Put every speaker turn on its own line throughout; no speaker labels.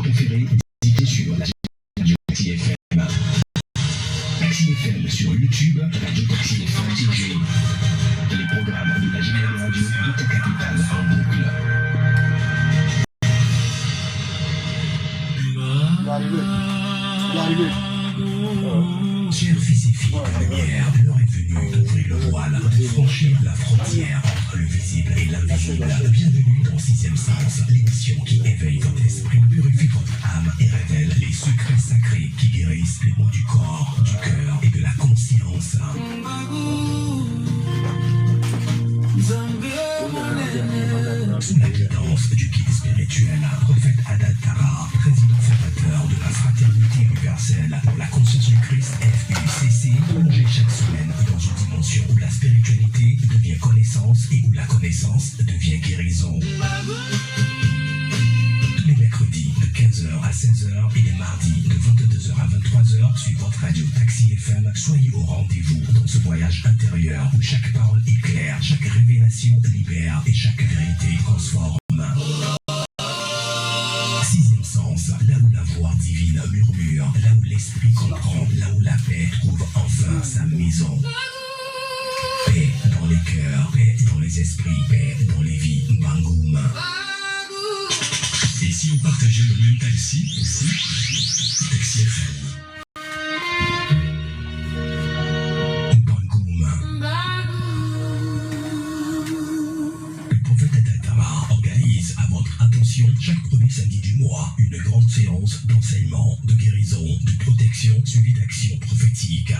préféré, visitez sur la radio Taxi FM. Taxi FM sur YouTube, Radio Taxi FM TV. Les programmes de la géniale radio de ta capitale en boucle. Chers fils et filles de lumière, l'heure est venue d'ouvrir le voile, de franchir la frontière entre le visible et l'invisible. Bienvenue dans Sixième Sens, l'émission qui éveille votre esprit, purifie votre âme et révèle les secrets sacrés qui guérissent les maux du corps, du cœur et de la conscience. Sous la guidance du guide spirituel, prophète Adad Tara, président fondateur de la Fraternité universelle pour la conscience du Christ FUCC, plongez chaque semaine dans une dimension où la spiritualité devient connaissance et où la connaissance devient guérison. Tous les mercredis de 15h à 16h et les mardis de 22h à 23h sur votre radio Taxi FM, soyez au rendez-vous dans ce voyage intérieur où chaque parole éclaire, chaque révélation libère et chaque vérité transforme. Sixième sens, là où la voix divine murmure, là où l'esprit comprend, là où la paix trouve enfin sa maison. Paix dans les cœurs, paix dans les esprits, paix dans les vies. Bangoum. Et si on partageait le même taxi aussi, Taxi FM. Bangoum. Le prophète Adatama organise à votre attention chaque premier samedi du mois une grande séance d'enseignement, de guérison, de protection suivie d'action prophétique.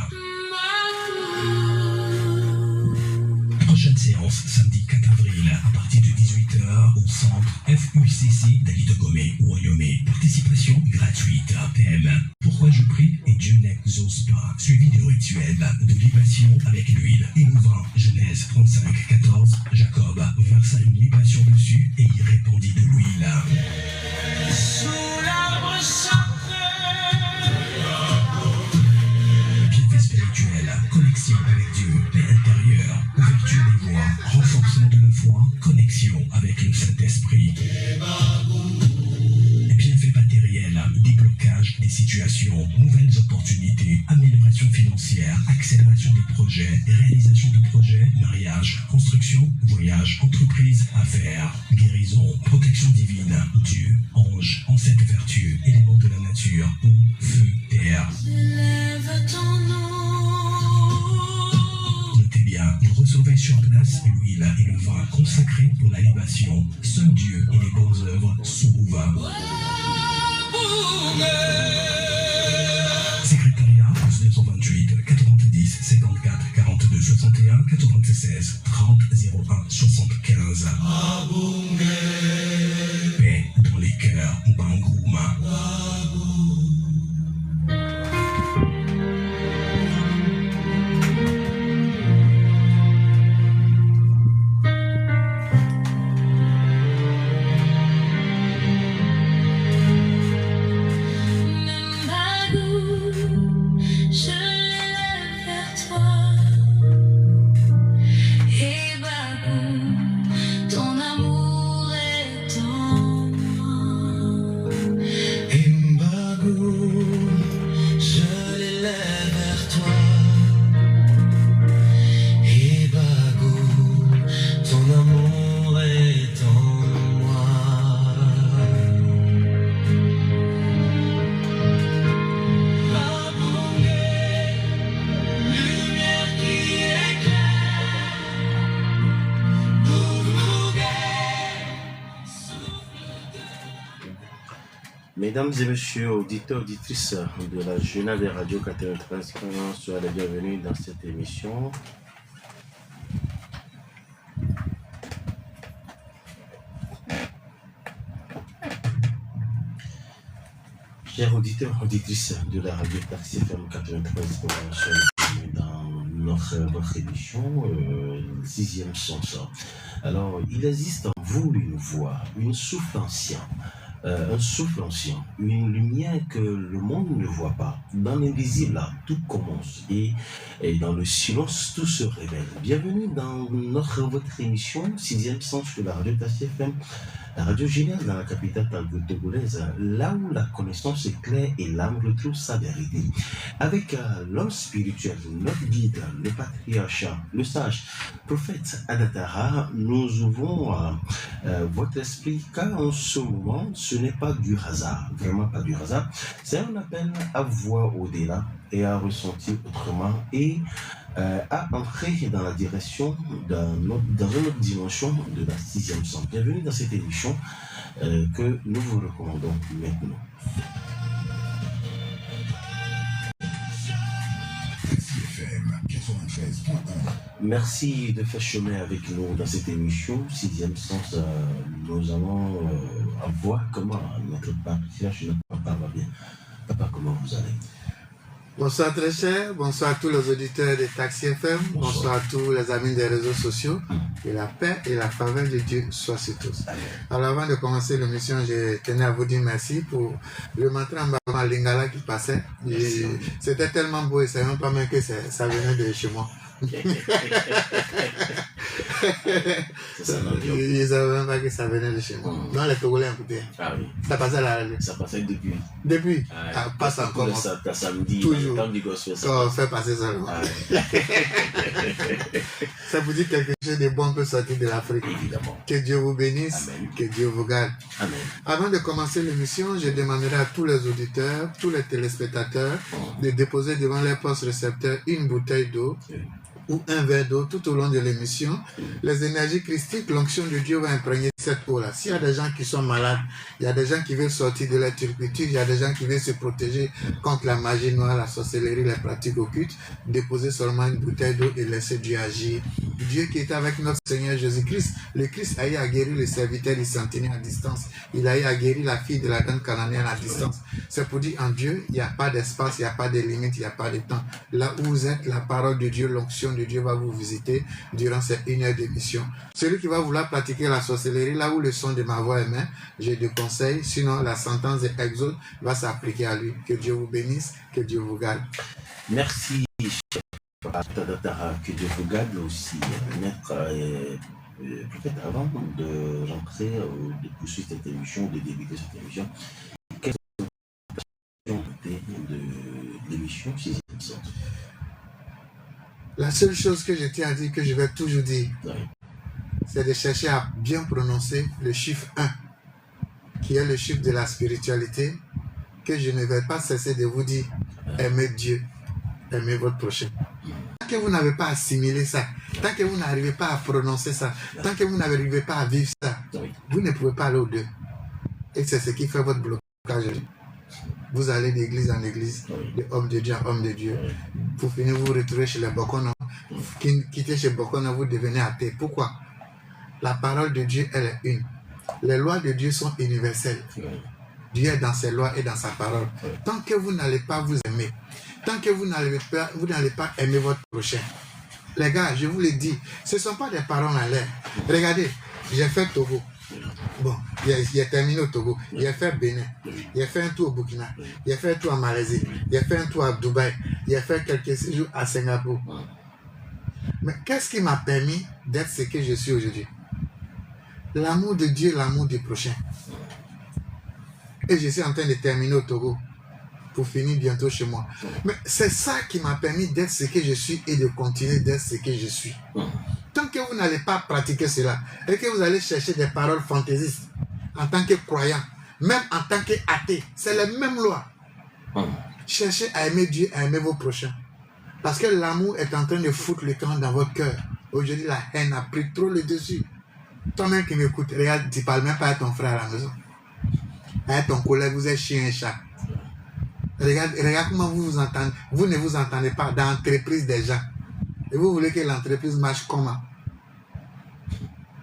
Prochaine séance samedi 4 avril à partir de 18h au centre FUCC d'Ali de Gomé, Wyoming. Participation gratuite. Thème: pourquoi je prie et Dieu n'exauce pas. Suivi du rituel de libation avec l'huile. Émouvant. Genèse 35-14. Jacob versa une libation dessus et y répandit de l'huile. Sous l'arbre sacré. Bienfait spirituel. Connexion avec Dieu. Paix intérieure. Ouverture des voies. Renforcement de la foi. Connexion avec le Saint-Esprit. Bienfaits matériels, déblocage des situations, nouvelles opportunités, amélioration financière, accélération des projets, réalisation de projets, mariage, construction, voyage, entreprise, affaires, guérison, protection divine, Dieu, ange, ancêtre vertueux, éléments de la nature, eau, feu, terre. Notez bien, vous recevez sur place l'huile et le vin consacrés pour la libation. Seul Dieu et les bonnes œuvres sauvent. Secrétariat 228 90 54 42 61 96 30 01 75. Paix dans les cœurs, Bangouma.
Mesdames et messieurs, auditeurs, auditrices de la Journée des radios 93, soyez les bienvenus dans cette émission. Chers auditeurs, auditrices de la radio Taxi FM 93, soyez les bienvenus dans notre émission, Sixième Sens. Alors, il existe en vous une voix, une souffle ancien. Un souffle ancien, une lumière que le monde ne voit pas. Dans l'invisible, tout commence et dans le silence, tout se révèle. Bienvenue dans votre émission, Sixième Sens sur la radio Taxi FM Radio Géniale dans la capitale togolaise, là où la connaissance est claire et l'âme retrouve sa vérité. Avec l'homme spirituel, notre guide, le patriarche, le sage, prophète Adatara, nous ouvrons votre esprit, car en ce moment, ce n'est pas du hasard, vraiment pas du hasard. C'est un appel à voir au-delà et à ressentir autrement et à entrer dans la direction dans une autre dimension de la 6e sens. Bienvenue dans cette émission que nous vous recommandons maintenant. Merci de faire chemin avec nous dans cette émission 6e sens. Nous allons voir comment notre patriarche, notre papa va bien. Papa, comment vous allez?
Bonsoir très cher, bonsoir à tous les auditeurs de Taxi FM, bonsoir à tous les amis des réseaux sociaux, et la paix et la faveur de Dieu soient sur tous. Alors avant de commencer l'émission, je tenais à vous dire merci pour le matin en Lingala qui passait. C'était tellement beau et c'est même pas même que ça venait de chez moi. Ils ne savaient même pas que ça venait de chez moi. Non, les Togolais écoutaient.
Ah oui.
Ça passait à la radio.
Ça passait depuis.
Depuis passe encore.
Le samedi,
toujours.
Quand on fait
passer ça. Ça vous dit quelque chose de bon peut sortir de l'Afrique.
Évidemment.
Que Dieu vous bénisse.
Amen.
Que Dieu vous garde.
Amen.
Avant de commencer l'émission, je demanderai à tous les auditeurs, tous les téléspectateurs, de déposer devant les postes récepteurs une bouteille d'eau ou un verre d'eau tout au long de l'émission. Les énergies christiques, l'onction de Dieu va imprégner cette eau-là. S'il y a des gens qui sont malades, il y a des gens qui veulent sortir de la turpitude, il y a des gens qui veulent se protéger contre la magie noire, la sorcellerie, les pratiques occultes, déposer seulement une bouteille d'eau et laisser Dieu agir. Dieu qui est avec notre Seigneur Jésus-Christ, le Christ a eu à guérir le serviteur du centenaire à distance. Il a eu à guérir la fille de la dame cananéenne à distance. C'est pour dire en Dieu, il n'y a pas d'espace, il n'y a pas de limite, il n'y a pas de temps. Là où vous êtes, la parole de Dieu, l'onction de Dieu va vous visiter durant cette 1 heure d'émission. Celui qui va vouloir pratiquer la sorcellerie, là où le son de ma voix est main, je te conseille, sinon la sentence d'exode va s'appliquer à lui. Que Dieu vous bénisse, que Dieu vous garde.
Merci, cher Papa Tadatara, que Dieu vous garde aussi. Maître, peut-être avant de rentrer, de poursuivre cette émission, de débuter cette émission, quelles sont de l'émission 6e sens?
La seule chose que je tiens à dire, que je vais toujours dire, c'est de chercher à bien prononcer le chiffre 1, qui est le chiffre de la spiritualité, que je ne vais pas cesser de vous dire, aimez Dieu, aimez votre prochain. Tant que vous n'avez pas assimilé ça, tant que vous n'arrivez pas à prononcer ça, tant que vous n'arrivez pas à vivre ça, vous ne pouvez pas aller au-delà. Et c'est ce qui fait votre blocage. Vous allez d'église en église, de homme de Dieu en homme de Dieu. Pour finir, vous vous retrouvez chez les Bokono. Quittez chez Bokono, vous devenez athée. Pourquoi? La parole de Dieu, elle est une. Les lois de Dieu sont universelles. Dieu est dans ses lois et dans sa parole. Tant que vous n'allez pas vous aimer, tant que vous n'allez pas aimer votre prochain, les gars, je vous le dis, ce ne sont pas des paroles en l'air. Regardez, j'ai fait Togo. Bon, il a terminé au Togo, il a fait Bénin, il a fait un tour au Burkina, il a fait un tour en Malaisie, il a fait un tour à Dubaï, il a fait quelques séjours à Singapour. Mais qu'est-ce qui m'a permis d'être ce que je suis aujourd'hui? L'amour de Dieu, l'amour du prochain. Et je suis en train de terminer au Togo pour finir bientôt chez moi. Mais c'est ça qui m'a permis d'être ce que je suis et de continuer d'être ce que je suis. Tant que vous n'allez pas pratiquer cela et que vous allez chercher des paroles fantaisistes en tant que croyant, même en tant qu'athée, c'est les mêmes lois. Cherchez à aimer Dieu, à aimer vos prochains. Parce que l'amour est en train de foutre le camp dans votre cœur. Aujourd'hui, la haine a pris trop le dessus. Toi-même qui m'écoutes, regarde, tu ne parles même pas à ton frère à la maison. À ton collègue, vous êtes chien et chat. Regarde comment vous vous entendez. Vous ne vous entendez pas dans l'entreprise des gens. Et vous voulez que l'entreprise marche comment?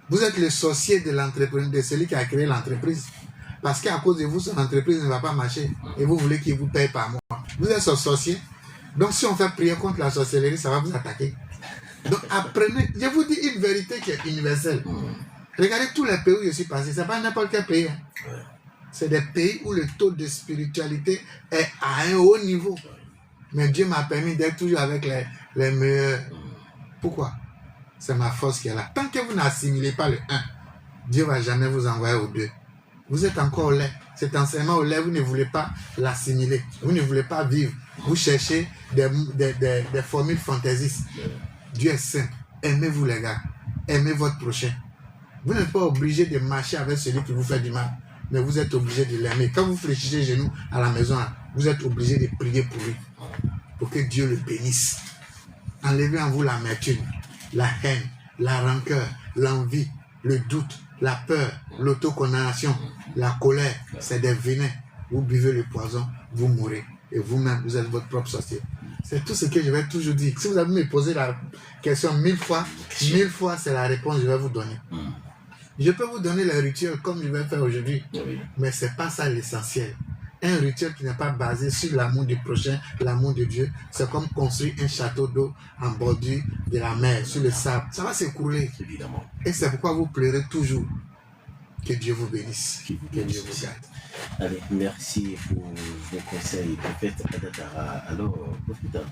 Vous êtes le sorcier de l'entreprise, de celui qui a créé l'entreprise. Parce qu'à cause de vous, son entreprise ne va pas marcher. Et vous voulez qu'il vous paye par mois. Vous êtes son sorcier. Donc si on fait prier contre la sorcellerie, ça va vous attaquer. Donc apprenez. Je vous dis une vérité qui est universelle. Regardez tous les pays où je suis passé. Ce n'est pas n'importe quel pays. C'est des pays où le taux de spiritualité est à un haut niveau. Mais Dieu m'a permis d'être toujours avec les meilleurs. Pourquoi? C'est ma force qui est là. Tant que vous n'assimilez pas le 1, Dieu ne va jamais vous envoyer au Dieu. Vous êtes encore au lait. Cet enseignement au lait, vous ne voulez pas l'assimiler. Vous ne voulez pas vivre. Vous cherchez des formules fantaisistes. Dieu est simple. Aimez-vous les gars. Aimez votre prochain. Vous n'êtes pas obligé de marcher avec celui qui vous fait du mal. Mais vous êtes obligé de l'aimer. Quand vous fléchissez genoux à la maison, vous êtes obligé de prier pour lui. Pour que Dieu le bénisse. Enlevez en vous l'amertume, la haine, la rancœur, l'envie, le doute, la peur, l'autocondamnation, la colère. C'est des venins. Vous buvez le poison, vous mourrez. Et vous-même, vous êtes votre propre sorcier. C'est tout ce que je vais toujours dire. Si vous avez me posé la question 1000 fois, c'est la réponse que je vais vous donner. Je peux vous donner les rituels comme je vais faire aujourd'hui, mais ce n'est pas ça l'essentiel. Un rituel qui n'est pas basé sur l'amour du prochain, l'amour de Dieu, c'est comme construire un château d'eau en bordure de la mer, sur le sable. Ça va s'écrouler. Évidemment. Et c'est pourquoi vous pleurez toujours. Que Dieu vous bénisse. Que Dieu vous garde.
Allez, merci pour vos conseils, prophète Adatara. Alors, prophète,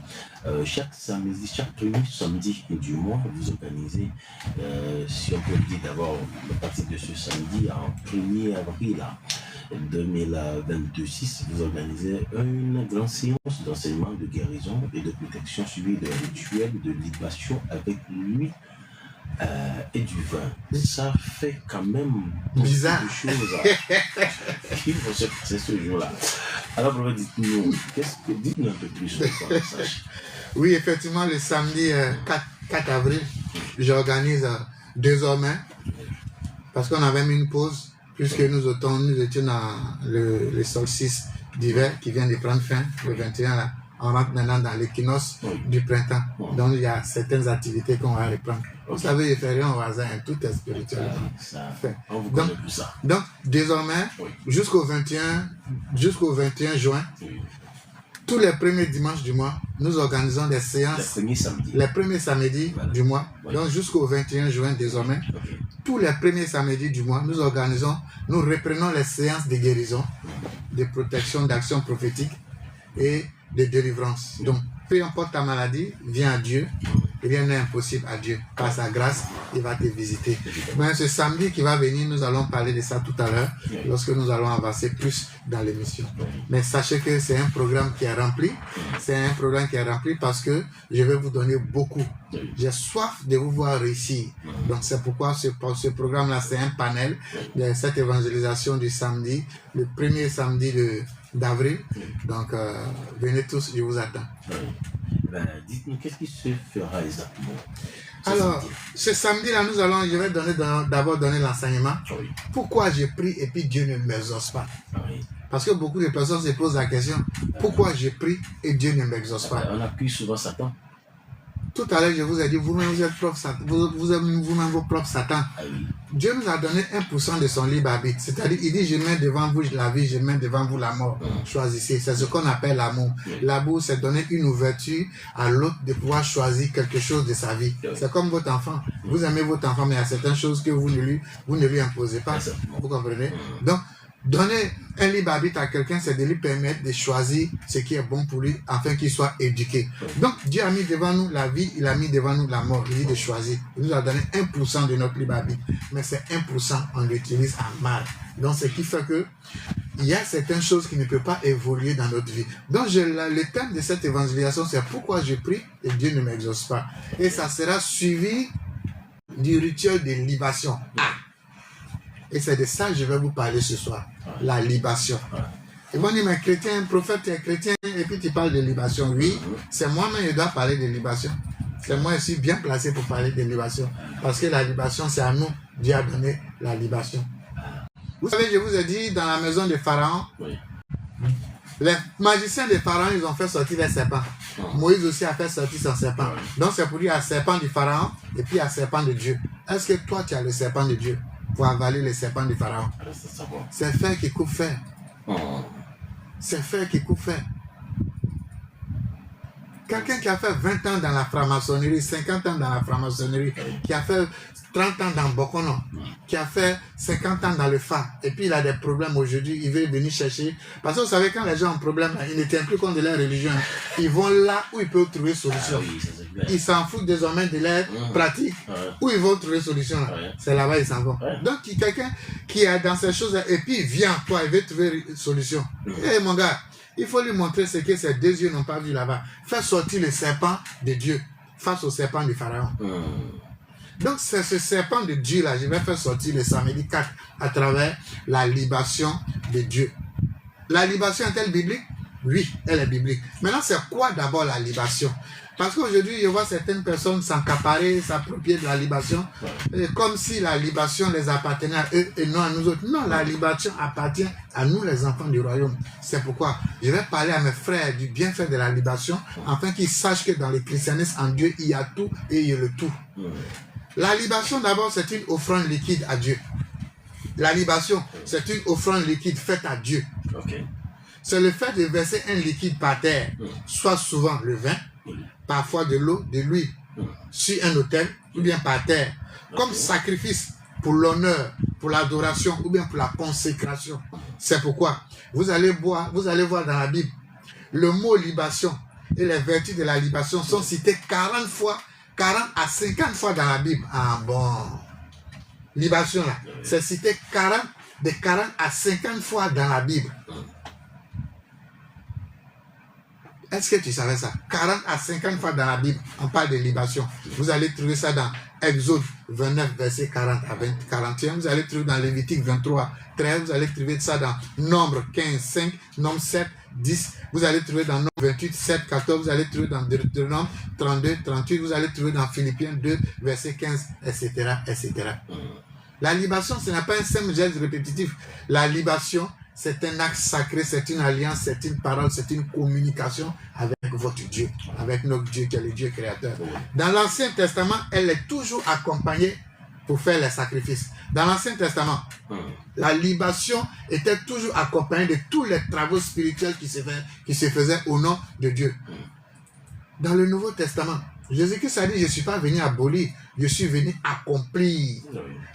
chaque premier samedi du mois, vous organisez, si on peut le dire d'abord, à partir de ce samedi, en 1er avril 2022-6, vous organisez une grande séance d'enseignement, de guérison et de protection suivie d'un rituel de libation avec l'huile et du vin. Ça fait quand même
bizarre
de choses qui vont se passer ce jour-là. Alors, dites-nous un peu plus sur le message.
Oui, effectivement, le samedi 4 avril, j'organise désormais, parce qu'on avait mis une pause, puisque nous étions dans le solstice d'hiver qui vient de prendre fin, le 21 là. On rentre maintenant dans l'équinoxe du printemps. Donc il y a certaines activités qu'on va reprendre. Vous savez, il fait rien au hasard, tout est spirituel. Donc désormais, jusqu'au 21 juin, tous les premiers dimanches du mois, nous organisons des séances. Les premiers samedis du mois. Donc jusqu'au 21 juin désormais, tous les premiers samedis du mois, nous reprenons les séances de guérison, de protection, d'action prophétique et de délivrance. Donc, peu importe ta maladie, viens à Dieu. Rien n'est impossible à Dieu. Par sa grâce, il va te visiter. Mais ce samedi qui va venir, nous allons parler de ça tout à l'heure, lorsque nous allons avancer plus dans l'émission. Mais sachez que c'est un programme qui est rempli. C'est un programme qui est rempli parce que je vais vous donner beaucoup. J'ai soif de vous voir réussir. Donc, c'est pourquoi ce programme-là, c'est un panel de cette évangélisation du samedi, le premier samedi d'avril. Donc, venez tous, je vous attends.
Dites-nous, qu'est-ce qui se fera exactement
alors, ce samedi-là, je vais d'abord donner l'enseignement. Pourquoi je prie et puis Dieu ne m'exauce pas? Parce que beaucoup de personnes se posent la question, pourquoi je prie et Dieu ne m'exauce pas?
On accuse souvent Satan.
Tout à l'heure, je vous ai dit, vous-même, vous êtes vous-même vos propres Satan. Dieu nous a donné 1% de son libre arbitre. C'est-à-dire, il dit, je mets devant vous la vie, je mets devant vous la mort. Choisissez. C'est ce qu'on appelle l'amour. L'amour, c'est donner une ouverture à l'autre de pouvoir choisir quelque chose de sa vie. C'est comme votre enfant. Vous aimez votre enfant, mais il y a certaines choses que vous ne lui imposez pas. Vous comprenez? Donc, donner un libre arbitre à quelqu'un, c'est de lui permettre de choisir ce qui est bon pour lui afin qu'il soit éduqué. Donc, Dieu a mis devant nous la vie, il a mis devant nous la mort. Il dit de choisir. Il nous a donné 1% de notre libre arbitre. Mais c'est 1%, on l'utilise en mal. Donc, ce qui fait que il y a certaines choses qui ne peuvent pas évoluer dans notre vie. Donc, le thème de cette évangélisation, c'est pourquoi je prie et Dieu ne m'exauce pas. Et ça sera suivi du rituel de libation. Et c'est de ça que je vais vous parler ce soir. La libation. Ils vont dire, mais chrétien, prophète, tu es chrétien, et puis tu parles de libation. Oui, c'est moi-même qui dois parler de libation. C'est moi aussi bien placé pour parler de libation. Parce que la libation, c'est à nous. Dieu a donné la libation. Vous savez, je vous ai dit, dans la maison de Pharaon, les magiciens de Pharaon, ils ont fait sortir les serpents. Moïse aussi a fait sortir son serpent. Donc c'est pour dire, il y a le serpent du Pharaon, et puis il y a le serpent de Dieu. Est-ce que toi, tu as le serpent de Dieu pour avaler les serpents du Pharaon? C'est fer qui coupe fer. C'est fer qui coupe fer. Quelqu'un qui a fait 20 ans dans la franc-maçonnerie, 50 ans dans la franc-maçonnerie, qui a fait 30 ans dans Bokono, qui a fait 50 ans dans le phare, et puis il a des problèmes aujourd'hui, il veut venir chercher. Parce que vous savez, quand les gens ont un problème, ils ne tiennent plus compte de leur religion. Ils vont là où ils peuvent trouver solution. Ils s'en foutent désormais de leur pratique, où ils vont trouver solution. C'est là-bas ils s'en vont. Donc, quelqu'un qui est dans ces choses, et puis il vient, toi, il veut trouver une solution. Eh mon gars, il faut lui montrer ce que ses deux yeux n'ont pas vu là-bas. Faire sortir le serpent de Dieu face au serpent du Pharaon. Donc, c'est ce serpent de Dieu-là, je vais faire sortir le samedi 4 à travers la libation de Dieu. La libation est-elle biblique? Oui, elle est biblique. Maintenant, c'est quoi d'abord la libation? Parce qu'aujourd'hui, je vois certaines personnes s'accaparer, s'approprier de la libation, comme si la libation les appartenait à eux et non à nous autres. Non, la libation appartient à nous, les enfants du royaume. C'est pourquoi je vais parler à mes frères du bienfait de la libation, afin qu'ils sachent que dans le christianisme, en Dieu, il y a tout et il y a le tout. La libation, d'abord, c'est une offrande liquide à Dieu. La libation, c'est une offrande liquide faite à Dieu. C'est le fait de verser un liquide par terre, soit souvent le vin, parfois de l'eau, de l'huile, sur un autel, ou bien par terre, comme sacrifice pour l'honneur, pour l'adoration, ou bien pour la consécration. C'est pourquoi vous allez voir dans la Bible, le mot libation et les vertus de la libation sont cités 40 fois, 40 à 50 fois dans la Bible. Ah bon. Libation là, c'est cité de 40 à 50 fois dans la Bible. Est-ce que tu savais ça? 40 à 50 fois dans la Bible, on parle de libation. Vous allez trouver ça dans Exode 29, verset 40 à 41. Vous allez trouver dans Lévitique 23, 13. Vous allez trouver ça dans Nombre 15, 5, Nombre 7, 10. Vous allez trouver dans Nombre 28, 7, 14. Vous allez trouver dans Deutéronome 32, 38. Vous allez trouver dans Philippiens 2, verset 15, etc., etc. La libation, ce n'est pas un simple geste répétitif. La libation, c'est un acte sacré, c'est une alliance, c'est une parole, c'est une communication avec votre Dieu, avec notre Dieu qui est le Dieu créateur. Dans l'Ancien Testament, elle est toujours accompagnée pour faire les sacrifices. Dans l'Ancien Testament, la libation était toujours accompagnée de tous les travaux spirituels qui se faisaient au nom de Dieu. Dans le Nouveau Testament, Jésus-Christ a dit, je ne suis pas venu abolir, je suis venu accomplir.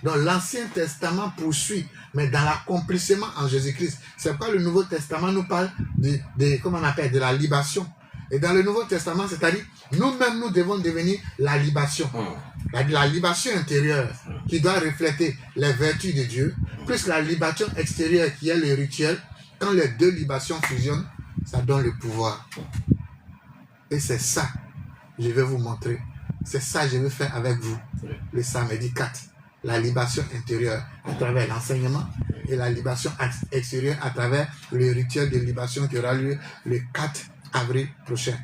Donc l'Ancien Testament poursuit, mais dans l'accomplissement en Jésus-Christ. C'est pourquoi le Nouveau Testament nous parle comment on appelle, de la libation. Et dans le Nouveau Testament, c'est-à-dire, nous-mêmes, nous devons devenir la libation. La libation intérieure qui doit refléter les vertus de Dieu, plus la libation extérieure qui est le rituel. Quand les deux libations fusionnent, ça donne le pouvoir. Et c'est ça, je vais vous montrer. C'est ça que je vais faire avec vous le samedi 4. La libation intérieure à travers l'enseignement et la libation extérieure à travers le rituel de libation qui aura lieu le 4 avril prochain.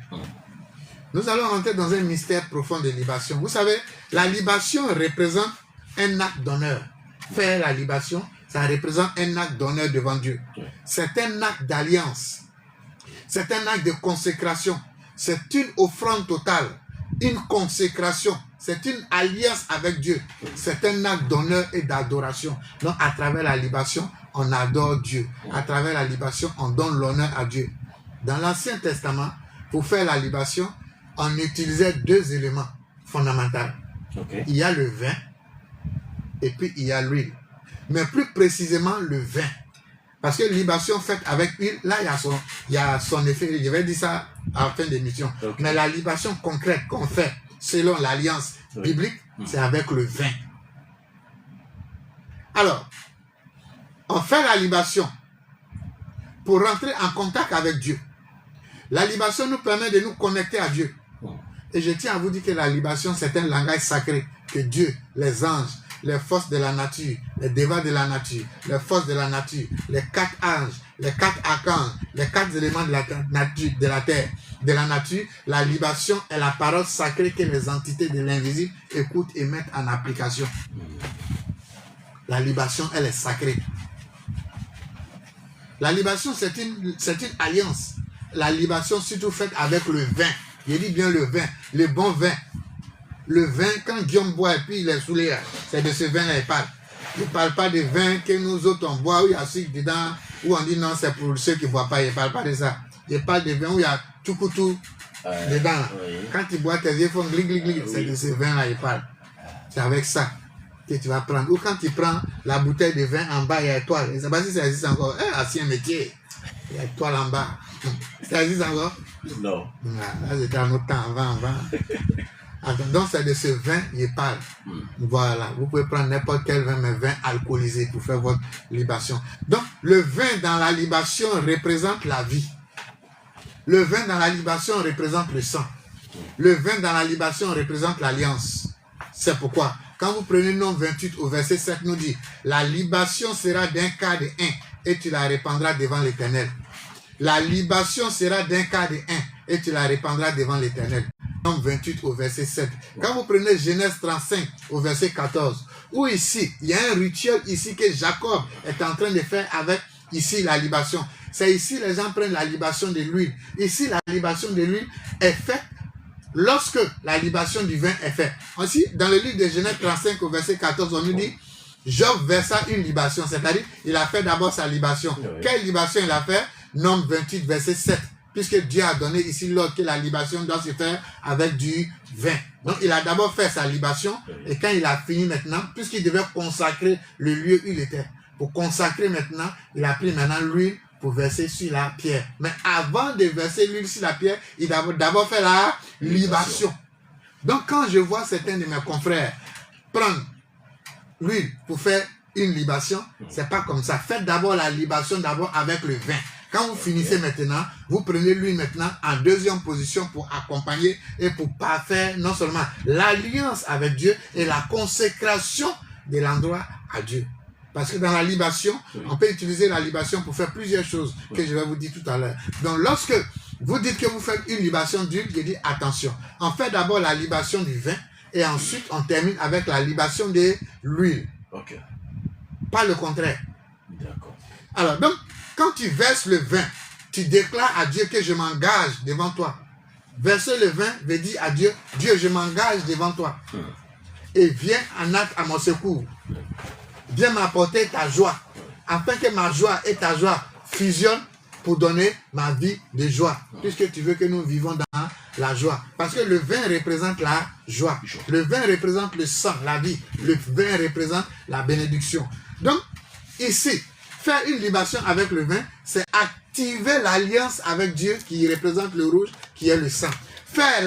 Nous allons rentrer dans un mystère profond de libation. Vous savez, la libation représente un acte d'honneur. Faire la libation, ça représente un acte d'honneur devant Dieu. C'est un acte d'alliance. C'est un acte de consécration. C'est une offrande totale, une consécration. C'est une alliance avec Dieu. C'est un acte d'honneur et d'adoration. Donc, à travers la libation, on adore Dieu. À travers la libation, on donne l'honneur à Dieu. Dans l'Ancien Testament, pour faire la libation, on utilisait deux éléments fondamentaux. Il y a le vin et puis il y a l'huile. Mais plus précisément, le vin. Parce que libation faite avec huile, là, il y a son effet. Je vais dire ça à la fin de l'émission. Mais la libation concrète qu'on fait, selon l'alliance biblique, c'est avec le vin. Alors, on fait la libation pour rentrer en contact avec Dieu. La libation nous permet de nous connecter à Dieu. Et je tiens à vous dire que la libation, c'est un langage sacré que Dieu, les anges, les forces de la nature, les dévas de la nature, les forces de la nature, les 4 anges, les 4 archanges, les 4 éléments de la nature, de la nature, la libation est la parole sacrée que les entités de l'invisible écoutent et mettent en application. La libation, elle est sacrée. La libation, c'est une alliance. La libation, surtout faite avec le vin. Je dis bien le vin, le bon vin. Le vin, quand Guillaume boit et puis il est saoulé, c'est de ce vin-là qu'il parle. Il ne parle pas de vin que nous autres on boit, où il y a sucre dedans, où on dit non, c'est pour ceux qui ne boivent pas. Il ne parle pas de ça. Je parle de vin où il y a tout dedans.
Oui.
Quand tu bois tes yeux font glig glig glig, c'est de ce vin-là il parle. C'est avec ça que tu vas prendre. Ou quand tu prends la bouteille de vin en bas, il y a étoile. Je ne sais pas si ça existe encore. Ancien métier. Il y a étoile en bas. Ça existe encore?
Non.
Là, c'était un autre temps, avant. Donc, c'est de ce vin, il parle. Voilà. Vous pouvez prendre n'importe quel vin, mais vin alcoolisé pour faire votre libation. Donc, le vin dans la libation représente la vie. Le vin dans la libation représente le sang. Le vin dans la libation représente l'alliance. C'est pourquoi, quand vous prenez Nom 28 au verset 7, nous dit, la libation sera d'un quart de 1 et tu la répandras devant l'Éternel. La libation sera d'un quart de 1 et tu la répandras devant l'Éternel. Nom 28 au verset 7. Quand vous prenez Genèse 35 au verset 14, où ici, il y a un rituel ici que Jacob est en train de faire avec ici la libation. C'est ici les gens prennent la libation de l'huile. Ici, la libation de l'huile est faite lorsque la libation du vin est faite. Ainsi, dans le livre de Genèse 35 au verset 14, on nous dit, Job versa une libation, c'est-à-dire, il a fait d'abord sa libation. Oui. Quelle libation il a fait? Nom 28 verset 7. Puisque Dieu a donné ici l'ordre que la libation doit se faire avec du vin. Donc, il a d'abord fait sa libation, et quand il a fini maintenant, puisqu'il devait consacrer le lieu où il était, pour consacrer maintenant, il a pris maintenant l'huile pour verser sur la pierre. Mais avant de verser l'huile sur la pierre, il a d'abord fait la libation. Donc, quand je vois certains de mes confrères prendre l'huile pour faire une libation, c'est pas comme ça. Faites d'abord la libation d'abord avec le vin. Quand vous finissez maintenant, vous prenez l'huile maintenant en deuxième position pour accompagner et pour parfaire non seulement l'alliance avec Dieu et la consécration de l'endroit à Dieu. Parce que dans la libation, on peut utiliser la libation pour faire plusieurs choses que je vais vous dire tout à l'heure. Donc lorsque vous dites que vous faites une libation d'huile, je dis attention. On fait d'abord la libation du vin et ensuite on termine avec la libation de l'huile.
Okay.
Pas le contraire.
D'accord.
Alors donc, quand tu verses le vin, tu déclares à Dieu que je m'engage devant toi. Verser le vin veut dire à Dieu, Dieu, je m'engage devant toi. Et viens en acte à mon secours. Viens m'apporter ta joie, afin que ma joie et ta joie fusionnent pour donner ma vie de joie. Puisque tu veux que nous vivons dans la joie. Parce que le vin représente la joie. Le vin représente le sang, la vie. Le vin représente la bénédiction. Donc, ici, faire une libation avec le vin, c'est activer l'alliance avec Dieu qui représente le rouge, qui est le sang. Faire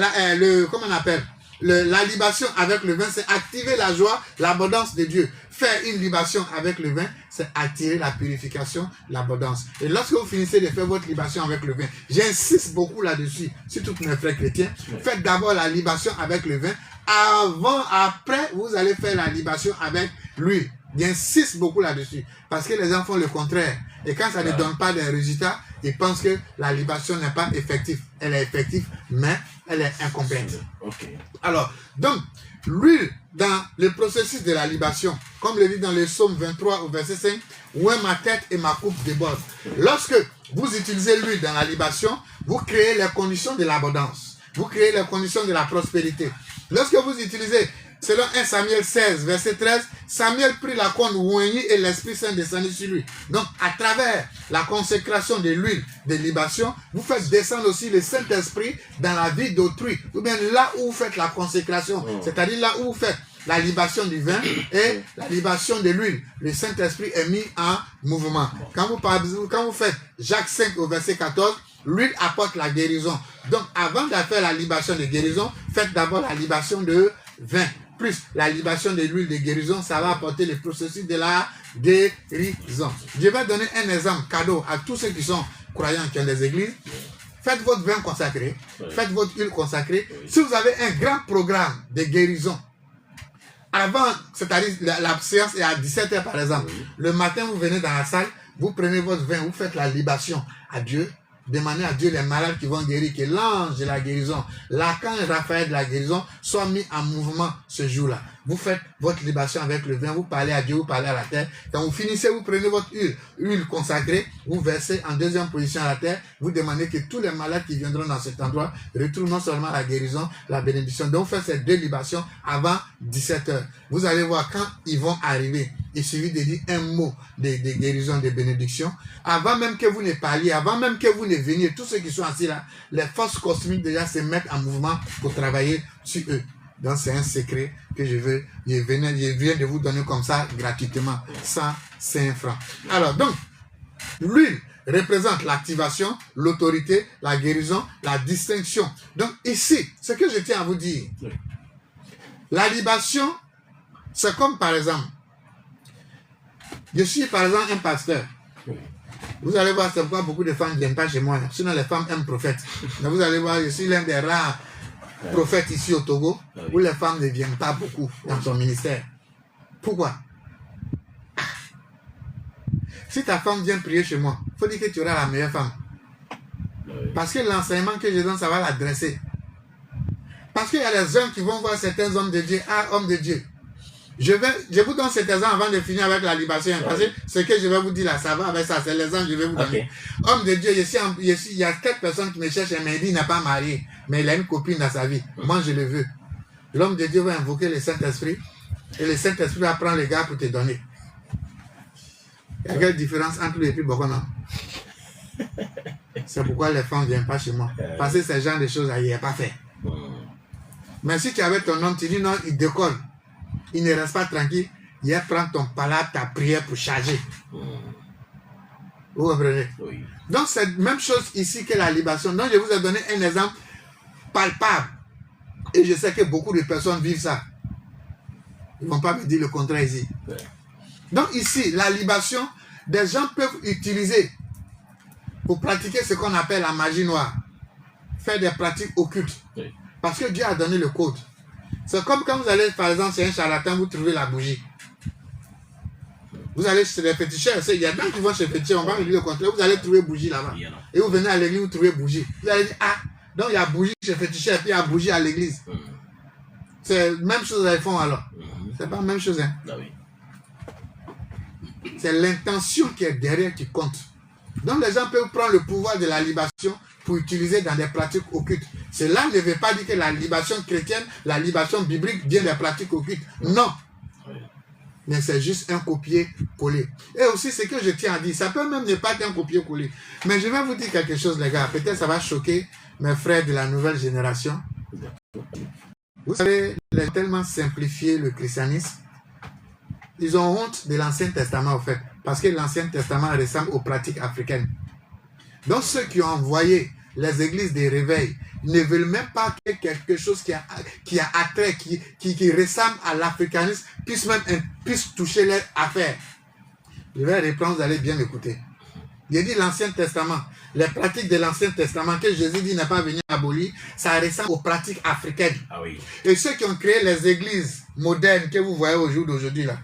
comment on appelle la libation avec le vin, c'est activer la joie, l'abondance de Dieu. Faire une libation avec le vin, c'est attirer la purification, l'abondance. Et lorsque vous finissez de faire votre libation avec le vin, j'insiste beaucoup là-dessus, surtout pour mes frères chrétiens, faites d'abord la libation avec le vin. Après, vous allez faire la libation avec l'huile. J'insiste beaucoup là-dessus, parce que les gens font le contraire. Et quand ça ne donne pas de résultats, ils pensent que la libation n'est pas effective. Elle est effective, mais elle est incomplète.
Okay.
Alors, donc, l'huile dans le processus de la libation, comme le dit dans le psaume 23 au verset 5, où est ma tête et ma coupe débordent. Lorsque vous utilisez l'huile dans la libation, vous créez les conditions de l'abondance. Vous créez les conditions de la prospérité. Lorsque vous utilisez, selon 1 Samuel 16, verset 13, Samuel prit la corne oignée et l'Esprit Saint descendit sur lui. Donc, à travers la consécration de l'huile de libation, vous faites descendre aussi le Saint-Esprit dans la vie d'autrui. Ou bien là où vous faites la consécration, c'est-à-dire là où vous faites la libation du vin et la libation de l'huile. Le Saint-Esprit est mis en mouvement. Quand vous faites Jacques 5 au verset 14, l'huile apporte la guérison. Donc, avant de faire la libation de guérison, faites d'abord la libation de vin. Plus la libation de l'huile de guérison, ça va apporter le processus de la guérison. Je vais donner un exemple cadeau à tous ceux qui sont croyants, qui ont des églises. Faites votre vin consacré, faites votre huile consacrée. Si vous avez un grand programme de guérison, avant, c'est-à-dire la séance est à 17h par exemple, le matin vous venez dans la salle, vous prenez votre vin, vous faites la libation à Dieu. Demandez à Dieu les malades qui vont guérir, que l'ange de la guérison, l'archange Raphaël de la guérison soit mis en mouvement ce jour-là. vous faites votre libation avec le vin, vous parlez à Dieu, vous parlez à la terre. Quand vous finissez, vous prenez votre huile consacrée, vous versez en deuxième position à la terre, vous demandez que tous les malades qui viendront dans cet endroit retrouvent non seulement la guérison, la bénédiction. Donc, faites ces 2 libations avant 17h. Vous allez voir quand ils vont arriver. Il suffit de dire un mot de guérison, de bénédiction. Avant même que vous ne parliez, avant même que vous ne veniez, tous ceux qui sont assis là, les forces cosmiques déjà se mettent en mouvement pour travailler sur eux. Donc c'est un secret que je viens de vous donner comme ça gratuitement, sans 5 francs. Alors donc, l'huile représente l'activation, l'autorité, la guérison, la distinction. Donc ici, ce que je tiens à vous dire, la libation, c'est comme par exemple, je suis par exemple un pasteur. Vous allez voir, c'est pourquoi beaucoup de femmes ne viennent pas chez moi. Sinon, les femmes aiment prophète. Donc vous allez voir, je suis l'un des rares prophètes ici au Togo où les femmes ne viennent pas beaucoup dans son ministère. Pourquoi? Si ta femme vient prier chez moi, il faut dire que tu auras la meilleure femme. Parce que l'enseignement que je donne, ça va la dresser. Parce qu'il y a des hommes qui vont voir certains hommes de Dieu. Ah, hommes de Dieu. Je vous donne cet exemple avant de finir avec la libation. Parce que ce que je vais vous dire là, ça va avec ça. C'est l'exemple que je vais vous donner. Homme de Dieu, il y a 4 personnes qui me cherchent, mais il n'a pas marié. Mais il a une copine dans sa vie. Moi, je le veux. L'homme de Dieu va invoquer le Saint-Esprit. Et le Saint-Esprit va prendre le gars pour te donner. Il y a quelle différence entre lui et puis Bokono? C'est pourquoi les femmes ne viennent pas chez moi. Parce que ce genre de choses, il n'est pas fait. Mais si tu avais ton homme, tu dis non, il décolle. Il ne reste pas tranquille. Il prend ton palabre, ta prière pour charger. Vous comprenez? Oui. Donc c'est la même chose ici que la libation. Donc je vous ai donné un exemple palpable. Et je sais que beaucoup de personnes vivent ça. Ils ne vont pas me dire le contraire ici. Ouais. Donc ici, la libation, des gens peuvent utiliser pour pratiquer ce qu'on appelle la magie noire. Faire des pratiques occultes. Oui. Parce que Dieu a donné le code. C'est comme quand vous allez, par exemple, chez un charlatan, vous trouvez la bougie. Vous allez chez les féticheurs, il y a des gens qui vont chez les féticheurs, on va me dire le contraire, vous allez trouver bougie là-bas. Et vous venez à l'église, vous trouvez bougie. Vous allez dire, ah, donc il y a bougie chez les féticheurs, puis il y a bougie à l'église. C'est la même chose qu'ils font alors. C'est pas la même chose, hein. C'est l'intention qui est derrière qui compte. Donc les gens peuvent prendre le pouvoir de la libation pour utiliser dans des pratiques occultes. Cela ne veut pas dire que la libation chrétienne, la libation biblique vient des pratiques occultes. Non. Mais c'est juste un copier-coller. Et aussi, ce que je tiens à dire, ça peut même ne pas être un copier-coller. Mais je vais vous dire quelque chose, les gars. Peut-être ça va choquer mes frères de la nouvelle génération. Vous savez, ils ont tellement simplifié le christianisme. Ils ont honte de l'Ancien Testament, en fait. Parce que l'Ancien Testament ressemble aux pratiques africaines. Donc, ceux qui ont envoyé les églises des réveils ne veulent même pas que quelque chose qui a attrait, qui ressemble à l'africanisme, puisse toucher leurs affaires. Je vais reprendre, vous allez bien écouter. Il dit l'Ancien Testament, les pratiques de l'Ancien Testament que Jésus dit n'est pas venu abolir, ça ressemble aux pratiques africaines. Ah oui. Et ceux qui ont créé les églises modernes que vous voyez au jour d'aujourd'hui là,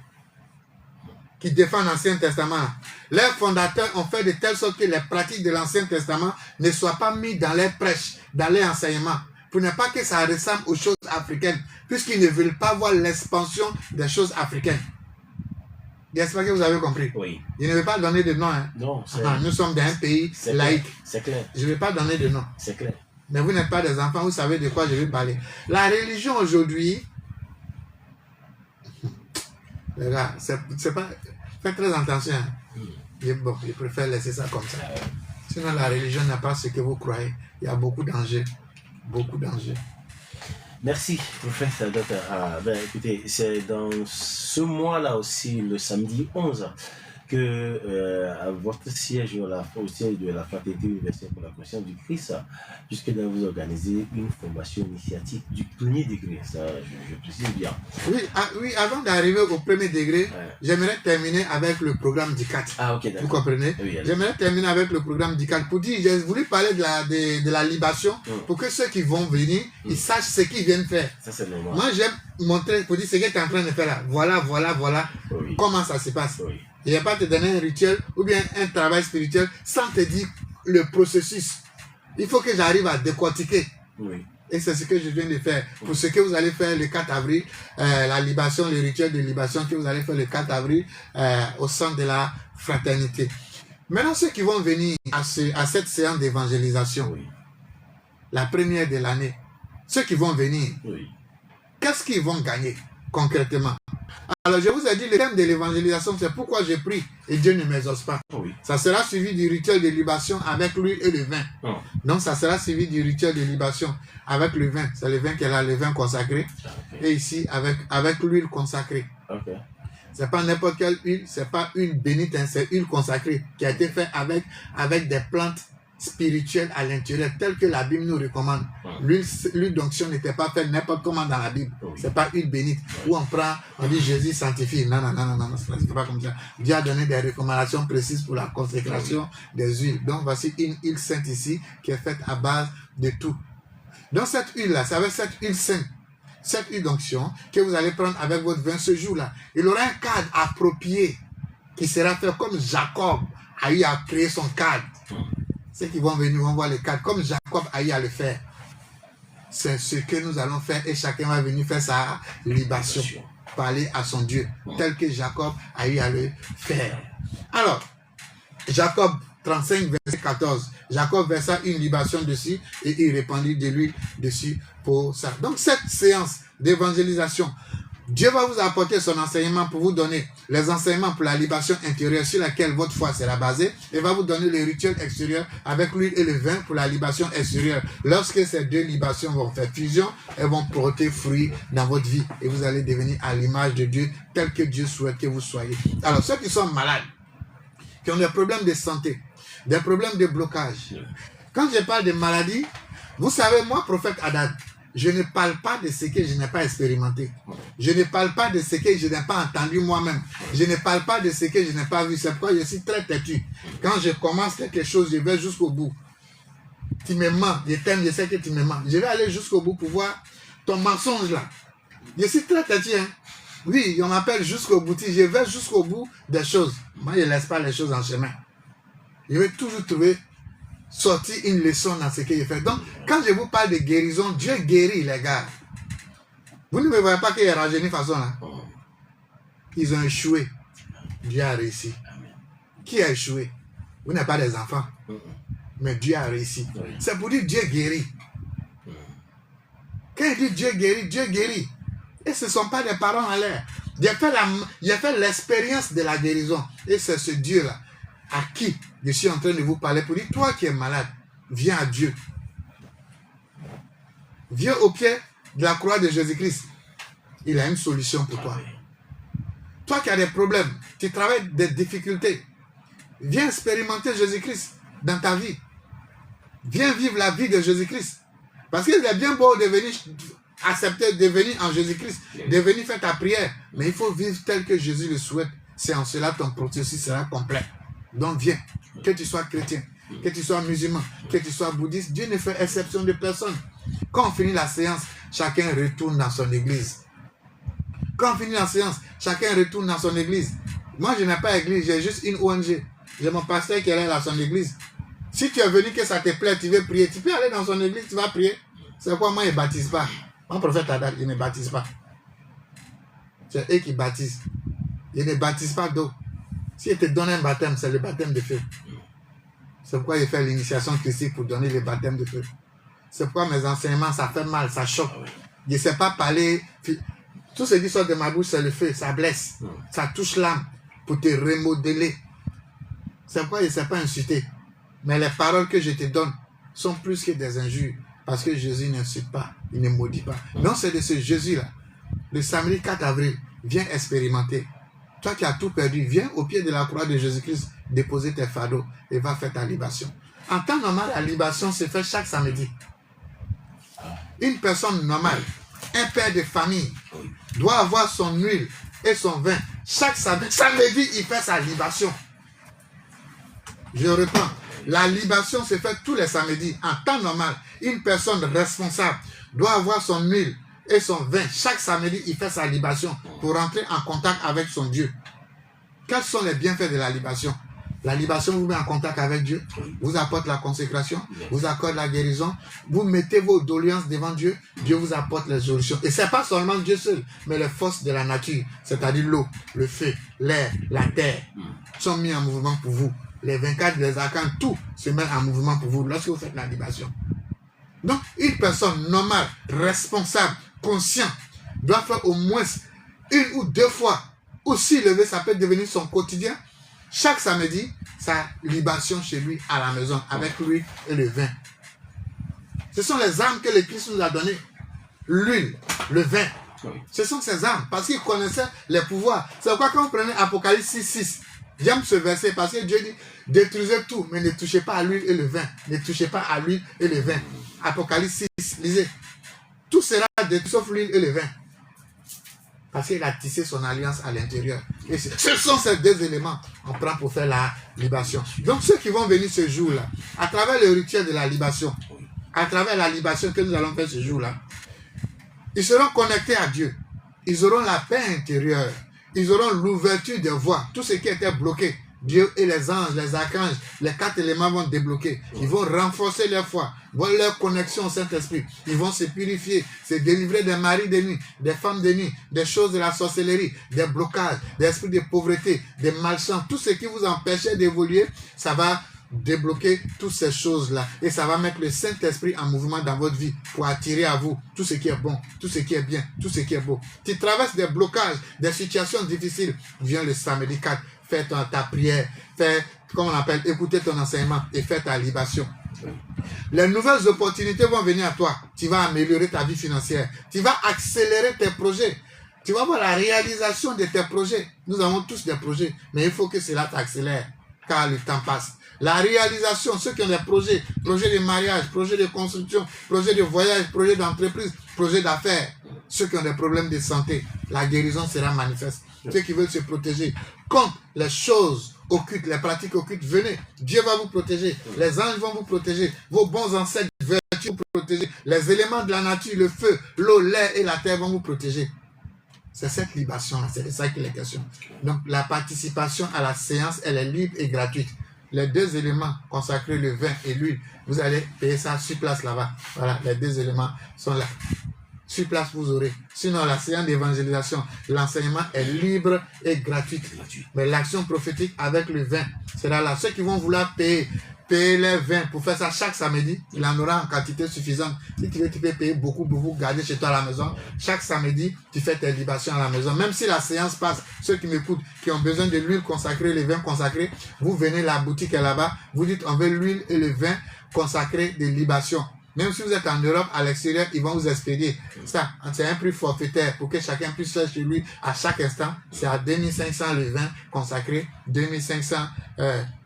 qui défendent l'Ancien Testament, leurs fondateurs ont fait de telle sorte que les pratiques de l'Ancien Testament ne soient pas mises dans leurs prêches, dans leurs enseignements, pour ne pas que ça ressemble aux choses africaines, puisqu'ils ne veulent pas voir l'expansion des choses africaines. J'espère que vous avez compris. Oui. Je ne vais pas donner de nom. Hein. Non, nous sommes dans un pays laïque. C'est clair. Je ne vais pas donner de nom. C'est clair. Mais vous n'êtes pas des enfants, vous savez de quoi je vais parler. La religion aujourd'hui, les gars, c'est pas... Faites très attention. Bon, je préfère laisser ça comme ça. Sinon, la religion n'a pas ce que vous croyez. Il y a beaucoup d'enjeux. Beaucoup d'enjeux.
Merci, professeur Docteur. Écoutez, c'est dans ce mois-là aussi, le samedi 11, que à votre siège au siège de la Fraternité Universelle pour la Conscience du Christ, puisque là vous organisez une formation initiatique du premier degré. Ça, je précise bien.
Oui, avant d'arriver au premier degré, j'aimerais terminer avec le programme DICAT. Ah, ok, d'accord. Vous comprenez? Oui, j'aimerais terminer avec le programme DICAT pour dire, j'ai voulu parler de la libation pour que ceux qui vont venir, ils sachent ce qu'ils viennent faire. Ça, c'est normal. Moi, j'aime montrer, pour dire ce que tu es en train de faire là. Voilà, comment ça se passe. Oui. Il ne va pas te donner un rituel ou bien un travail spirituel sans te dire le processus. Il faut que j'arrive à décortiquer. Oui. Et c'est ce que je viens de faire. Pour ce que vous allez faire le 4 avril, la libation, le rituel de libation que vous allez faire le 4 avril au centre de la fraternité. Maintenant, ceux qui vont venir à cette séance d'évangélisation, oui, la première de l'année, ceux qui vont venir, oui, qu'est-ce qu'ils vont gagner concrètement? Alors, je vous ai dit, le thème de l'évangélisation, c'est pourquoi j'ai pris et Dieu ne m'exauce pas. Oui. Ça sera suivi du rituel de libation avec l'huile et le vin. Oh. Donc, ça sera suivi du rituel de libation avec le vin. C'est le vin qu'elle a, le vin consacré. Okay. Et ici, avec l'huile consacrée. Okay. C'est pas n'importe quelle huile, c'est pas une bénite, hein, c'est huile consacrée qui a été faite avec des plantes spirituelles à l'intérieur, telles que la Bible nous recommande. L'huile d'onction n'était pas faite n'importe comment dans la Bible. C'est pas huile bénite où on dit Jésus sanctifie. Non, c'est pas comme ça. Dieu a donné des recommandations précises pour la consécration des huiles. Donc voici une huile sainte ici qui est faite à base de tout. Donc cette huile-là, c'est avec cette huile sainte, cette huile d'onction que vous allez prendre avec votre vin ce jour-là. Il aura un cadre approprié qui sera fait comme Jacob a eu à créer son cadre. Ceux qui vont venir vont voir le cadre comme Jacob a eu à le faire. C'est ce que nous allons faire et chacun va venir faire sa libation, parler à son Dieu, tel que Jacob a eu à le faire. Alors, Jacob 35, verset 14, Jacob versa une libation dessus et il répandit de l'huile dessus pour ça. Donc cette séance d'évangélisation, Dieu va vous apporter son enseignement pour vous donner les enseignements pour la libation intérieure sur laquelle votre foi sera basée et va vous donner les rituels extérieurs avec l'huile et le vin pour la libation extérieure. Lorsque ces deux libations vont faire fusion, elles vont porter fruit dans votre vie et vous allez devenir à l'image de Dieu tel que Dieu souhaite que vous soyez. Alors ceux qui sont malades, qui ont des problèmes de santé, des problèmes de blocage, quand je parle de maladie, vous savez, moi, prophète Hadad, je ne parle pas de ce que je n'ai pas expérimenté. Je ne parle pas de ce que je n'ai pas entendu moi-même. Je ne parle pas de ce que je n'ai pas vu. C'est pourquoi je suis très têtu. Quand je commence quelque chose, je vais jusqu'au bout. Tu me mens, je t'aime, je sais que tu me mens. Je vais aller jusqu'au bout pour voir ton mensonge là. Je suis très têtu, hein. Oui, on m'appelle jusqu'au bout. Je vais jusqu'au bout des choses. Moi, je ne laisse pas les choses en chemin. Je vais toujours trouver sortir une leçon dans ce que je fais. Donc, quand je vous parle de guérison, Dieu guérit les gars. Vous ne me voyez pas qu'il est rajeuni de façon là. Ils ont échoué. Dieu a réussi. Qui a échoué? Vous n'êtes pas des enfants. Mais Dieu a réussi. C'est pour dire Dieu guérit. Quand il dit Dieu guérit. Et ce ne sont pas des paroles en l'air. J'ai fait l'expérience de la guérison. Et c'est ce Dieu-là à qui je suis en train de vous parler pour dire, toi qui es malade, viens à Dieu. Viens au pied de la croix de Jésus-Christ. Il a une solution pour toi. Toi qui as des problèmes, tu travailles des difficultés, viens expérimenter Jésus-Christ dans ta vie. Viens vivre la vie de Jésus-Christ. Parce qu'il est bien beau de venir accepter, de venir en Jésus-Christ, de venir faire ta prière. Mais il faut vivre tel que Jésus le souhaite. C'est en cela ton processus sera complet. Donc viens, que tu sois chrétien, que tu sois musulman, que tu sois bouddhiste, Dieu ne fait exception de personne. Quand on finit la séance, chacun retourne dans son église. Quand on finit la séance, chacun retourne dans son église. Moi, je n'ai pas d'église, j'ai juste une ONG. J'ai mon pasteur qui est là dans son église. Si tu es venu que ça te plaît, tu veux prier, tu peux aller dans son église, tu vas prier. C'est pourquoi moi, il ne baptise pas. Mon prophète Hadad, il ne baptise pas. C'est eux qui baptisent. Il ne baptise pas d'eau. S'il te donne un baptême, c'est le baptême de feu. C'est pourquoi il fait l'initiation christique pour donner le baptême de feu. C'est pourquoi mes enseignements, ça fait mal, ça choque. Je ne sais pas parler. Tout ce qui sort de ma bouche, c'est le feu, ça blesse. Ça touche l'âme pour te remodeler. C'est pourquoi je ne sais pas insulter. Mais les paroles que je te donne sont plus que des injures. Parce que Jésus n'insulte pas, il ne maudit pas. Non, c'est de ce Jésus-là. Le samedi 4 avril, viens expérimenter. Toi qui as tout perdu, viens au pied de la croix de Jésus-Christ déposer tes fardeaux et va faire ta libation. En temps normal, la libation se fait chaque samedi. Une personne normale, un père de famille, doit avoir son huile et son vin. Chaque samedi, il fait sa libation. Je reprends. La libation se fait tous les samedis. En temps normal, une personne responsable doit avoir son huile et son vin. Chaque samedi, il fait sa libation pour rentrer en contact avec son Dieu. Quels sont les bienfaits de la libation? La libation vous met en contact avec Dieu, vous apporte la consécration, vous accorde la guérison, vous mettez vos doléances devant Dieu, Dieu vous apporte les solutions. Et ce n'est pas seulement Dieu seul, mais les forces de la nature, c'est-à-dire l'eau, le feu, l'air, la terre, sont mis en mouvement pour vous. Les 24, les arcanes, tout se met en mouvement pour vous lorsque vous faites la libation. Donc, une personne normale, responsable, consciente, doit faire au moins 1 ou 2 fois, ou s'il lever, ça peut devenir son quotidien. Chaque samedi, sa libation chez lui à la maison, avec l'huile et le vin. Ce sont les armes que le Christ nous a données. L'huile, le vin. Ce sont ces armes, parce qu'il connaissait les pouvoirs. C'est pourquoi quand vous prenez Apocalypse 6:6, j'aime ce verset, parce que Dieu dit, détruisez tout, mais ne touchez pas à l'huile et le vin. Ne touchez pas à l'huile et le vin. Apocalypse 6, lisez. Tout sera détruit sauf l'huile et le vin. Parce qu'il a tissé son alliance à l'intérieur. Et ce sont ces 2 éléments qu'on prend pour faire la libation. Donc ceux qui vont venir ce jour-là, à travers le rituel de la libation, à travers la libation que nous allons faire ce jour-là, ils seront connectés à Dieu. Ils auront la paix intérieure. Ils auront l'ouverture des voies. Tout ce qui était bloqué, Dieu et les anges, les archanges, les 4 éléments vont débloquer. Ils vont renforcer leur foi, leur connexion au Saint-Esprit. Ils vont se purifier, se délivrer des maris de nuit, des femmes de nuit, des choses de la sorcellerie, des blocages, des esprits de pauvreté, des malchants. Tout ce qui vous empêchait d'évoluer, ça va débloquer toutes ces choses-là. Et ça va mettre le Saint-Esprit en mouvement dans votre vie pour attirer à vous tout ce qui est bon, tout ce qui est bien, tout ce qui est beau. Tu traverses des blocages, des situations difficiles. Viens le samedi 4. Fais ta prière, fais, comme on appelle, écoutez ton enseignement et fais ta libation. Les nouvelles opportunités vont venir à toi. Tu vas améliorer ta vie financière. Tu vas accélérer tes projets. Tu vas voir la réalisation de tes projets. Nous avons tous des projets, mais il faut que cela t'accélère, car le temps passe. La réalisation, ceux qui ont des projets, projets de mariage, projets de construction, projets de voyage, projets d'entreprise, projets d'affaires, ceux qui ont des problèmes de santé, la guérison sera manifeste. Ceux qui veulent se protéger contre les choses occultes, les pratiques occultes, venez. Dieu va vous protéger. Les anges vont vous protéger. Vos bons ancêtres vertus vont vous protéger. Les éléments de la nature, le feu, l'eau, l'air et la terre vont vous protéger. C'est cette libation-là, c'est de ça qu'il est question. Donc la participation à la séance, elle est libre et gratuite. Les 2 éléments consacrés, le vin et l'huile, vous allez payer ça sur place là-bas. Voilà, les 2 éléments sont là. Sur place, vous aurez. Sinon, la séance d'évangélisation, l'enseignement est libre et gratuit. Mais l'action prophétique avec le vin sera là. Ceux qui vont vouloir payer les vins pour faire ça chaque samedi, il en aura en quantité suffisante. Si tu veux, tu peux payer beaucoup, garder chez toi à la maison. Chaque samedi, tu fais tes libations à la maison. Même si la séance passe, ceux qui m'écoutent, qui ont besoin de l'huile consacrée, les vins consacrés, vous venez, la boutique est là-bas, vous dites on veut l'huile et le vin consacré de libation. Même si vous êtes en Europe, à l'extérieur, ils vont vous expédier. Ça, c'est un prix forfaitaire pour que chacun puisse faire chez lui à chaque instant. C'est à 2500 le vin consacré, 2500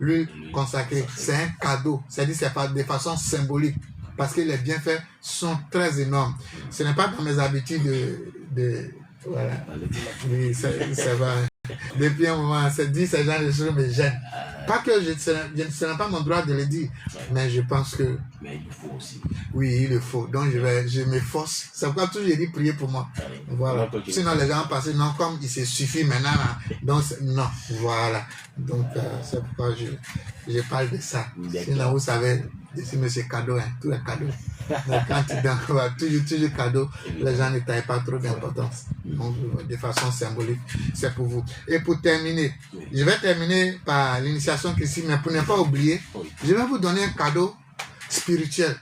l'huile consacrée. C'est un cadeau. C'est-à-dire c'est de façon symbolique. Parce que les bienfaits sont très énormes. Ce n'est pas dans mes habitudes voilà. Oui, ça va. Depuis un moment, c'est dit ces gens de choses me gênent. Pas que ce n'est pas mon droit de le dire, mais je pense que.
Mais il faut aussi.
Oui, il le faut. Donc je m'efforce. C'est pourquoi toujours je dis prier pour moi. Voilà. Sinon les gens passent, non, comme il se suffit maintenant. Là. Donc non, voilà. Donc c'est pourquoi je parle de ça. Sinon vous savez, ici monsieur cadeau, hein, tout est cadeau. Donc quand tu donnes toujours cadeau, les gens ne taillent pas trop d'importance. Donc de façon symbolique, c'est pour vous. Et pour terminer, je vais terminer par l'initiation Christique, mais pour ne pas oublier, je vais vous donner un cadeau spirituel.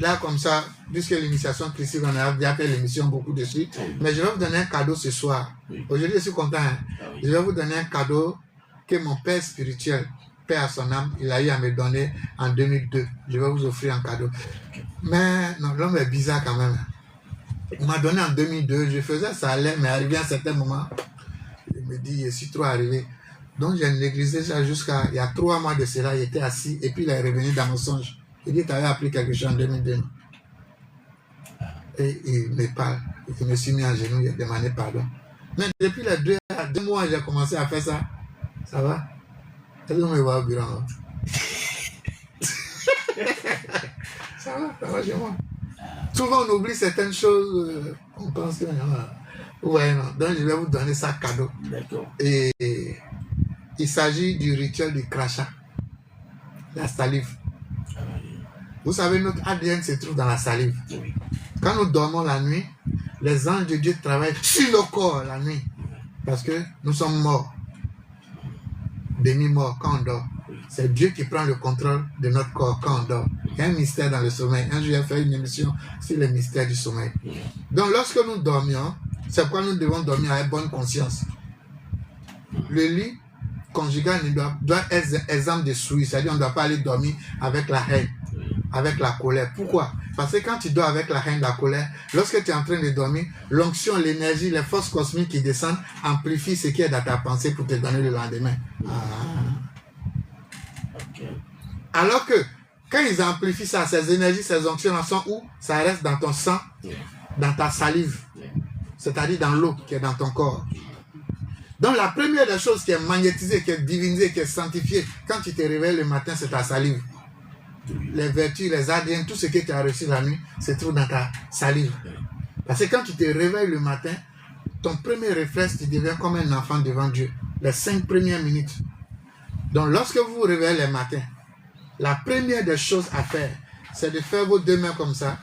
Là, comme ça, puisque l'initiation Christique, on a déjà fait l'émission beaucoup dessus, mais je vais vous donner un cadeau ce soir. Aujourd'hui, je suis content. Hein? Je vais vous donner un cadeau que mon père spirituel, paix à son âme, il a eu à me donner en 2002. Je vais vous offrir un cadeau. Mais non, l'homme est bizarre quand même. Il m'a donné en 2002, je faisais ça allait, mais arrivé à un certain moment, il me dit, je suis trop arrivé. Donc j'ai négligé ça jusqu'à, il y a 3 mois de cela, il était assis, et puis il est revenu dans mon songe. Il dit, tu avais appris quelque chose en 2002. Et il me parle, je me suis mis en genoux, il a demandé pardon. Mais depuis les 2 mois, j'ai commencé à faire ça. Ça va? Est-ce qu'on me voit au bureau? Ça va chez moi. Souvent on oublie certaines choses, on pense que ouais, non. Donc je vais vous donner ça cadeau.
D'accord.
Et il s'agit du rituel du crachat. la salive. Vous savez, notre ADN se trouve dans la salive. Quand nous dormons la nuit, les anges de Dieu travaillent sur le corps la nuit. Parce que nous sommes morts. Demi-morts quand on dort. C'est Dieu qui prend le contrôle de notre corps quand on dort. Il y a un mystère dans le sommeil. Un jour, j'ai fait une émission sur le mystère du sommeil. Donc, lorsque nous dormions, c'est pourquoi nous devons dormir avec bonne conscience. Le lit conjugal doit être exemple de souris. C'est-à-dire qu'on ne doit pas aller dormir avec la haine, avec la colère. Pourquoi? Parce que quand tu dors avec la haine, la colère, lorsque tu es en train de dormir, l'onction, l'énergie, les forces cosmiques qui descendent amplifient ce qui est dans ta pensée pour te donner le lendemain. Alors que quand ils amplifient ça, ces énergies, ces onctions sont où? Ça reste dans ton sang, dans ta salive, c'est-à-dire dans l'eau qui est dans ton corps. Donc la première des choses qui est magnétisée, qui est divinisée, qui est sanctifiée, quand tu te réveilles le matin, c'est ta salive. Les vertus, les ADN, tout ce que tu as reçu la nuit, se trouve dans ta salive. Parce que quand tu te réveilles le matin, ton premier réflexe, tu deviens comme un enfant devant Dieu. Les 5 premières minutes. Donc lorsque vous vous réveillez le matin, la première des choses à faire, c'est de faire vos 2 mains comme ça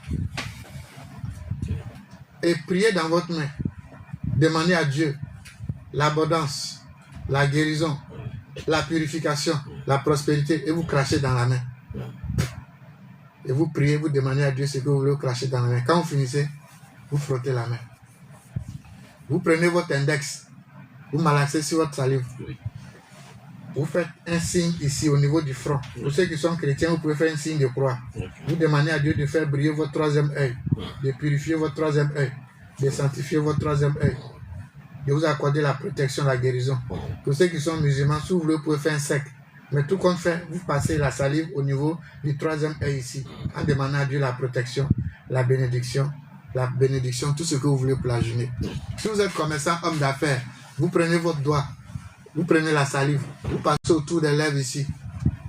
et prier dans votre main. Demandez à Dieu l'abondance, la guérison, la purification, la prospérité, et vous crachez dans la main. Et vous priez, vous demandez à Dieu ce que vous voulez cracher dans la main. Quand vous finissez, vous frottez la main. Vous prenez votre index, vous malaxez sur votre salive. Vous faites un signe ici au niveau du front. Pour ceux qui sont chrétiens, vous pouvez faire un signe de croix. Vous demandez à Dieu de faire briller votre 3e œil, de purifier votre 3e œil, de sanctifier votre 3e œil, de vous accorder la protection, la guérison. Pour ceux qui sont musulmans, si vous voulez, vous pouvez faire un sec. Mais tout compte fait, vous passez la salive au niveau du 3e œil ici, en demandant à Dieu la protection, la bénédiction, tout ce que vous voulez pour la journée. Si vous êtes commerçant, homme d'affaires, vous prenez votre doigt, vous prenez la salive, vous passez autour des lèvres ici,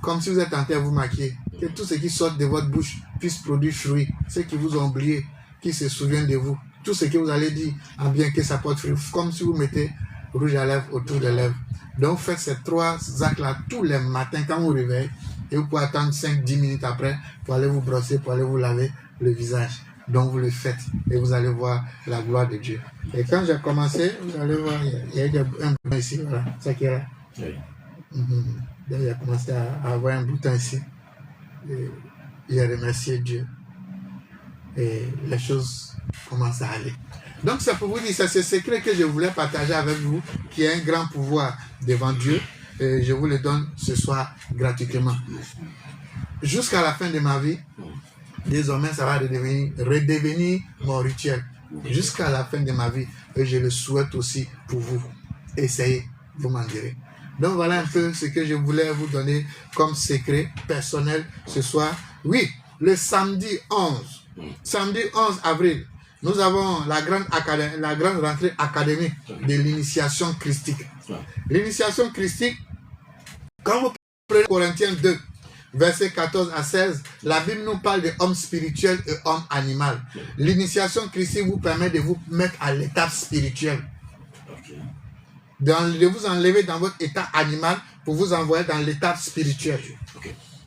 comme si vous êtes en train de vous maquiller. Que tout ce qui sort de votre bouche puisse produire fruit. Ceux qui vous ont oublié, qui se souviennent de vous, tout ce que vous allez dire, en bien que ça porte fruit, comme si vous mettez rouge à lèvres autour des lèvres. Donc faites ces 3 actes-là tous les matins quand vous réveillez, et vous pouvez attendre 5-10 minutes après pour aller vous brosser, pour aller vous laver le visage. Donc vous le faites et vous allez voir la gloire de Dieu. Et quand j'ai commencé, vous allez voir, il y a un bouton ici, voilà, ça qui est là. Oui. Donc j'ai commencé à avoir un bouton ici. Et j'ai remercié Dieu. Et les choses commencent à aller. Donc c'est pour vous dire, c'est ce secret que je voulais partager avec vous, qui a un grand pouvoir devant Dieu. Et je vous le donne ce soir gratuitement. Jusqu'à la fin de ma vie, désormais ça va redevenir mon rituel. Jusqu'à la fin de ma vie. Et je le souhaite aussi pour vous. Essayez, vous m'en direz. Donc voilà un peu ce que je voulais vous donner comme secret personnel ce soir. Oui, le samedi 11 avril, nous avons la grande rentrée académique de l'initiation christique. L'initiation christique, quand vous prenez Corinthiens 2, versets 14 à 16, la Bible nous parle de homme spirituel et homme animal. L'initiation christique vous permet de vous mettre à l'étape spirituelle. De vous enlever dans votre état animal pour vous envoyer dans l'étape spirituelle.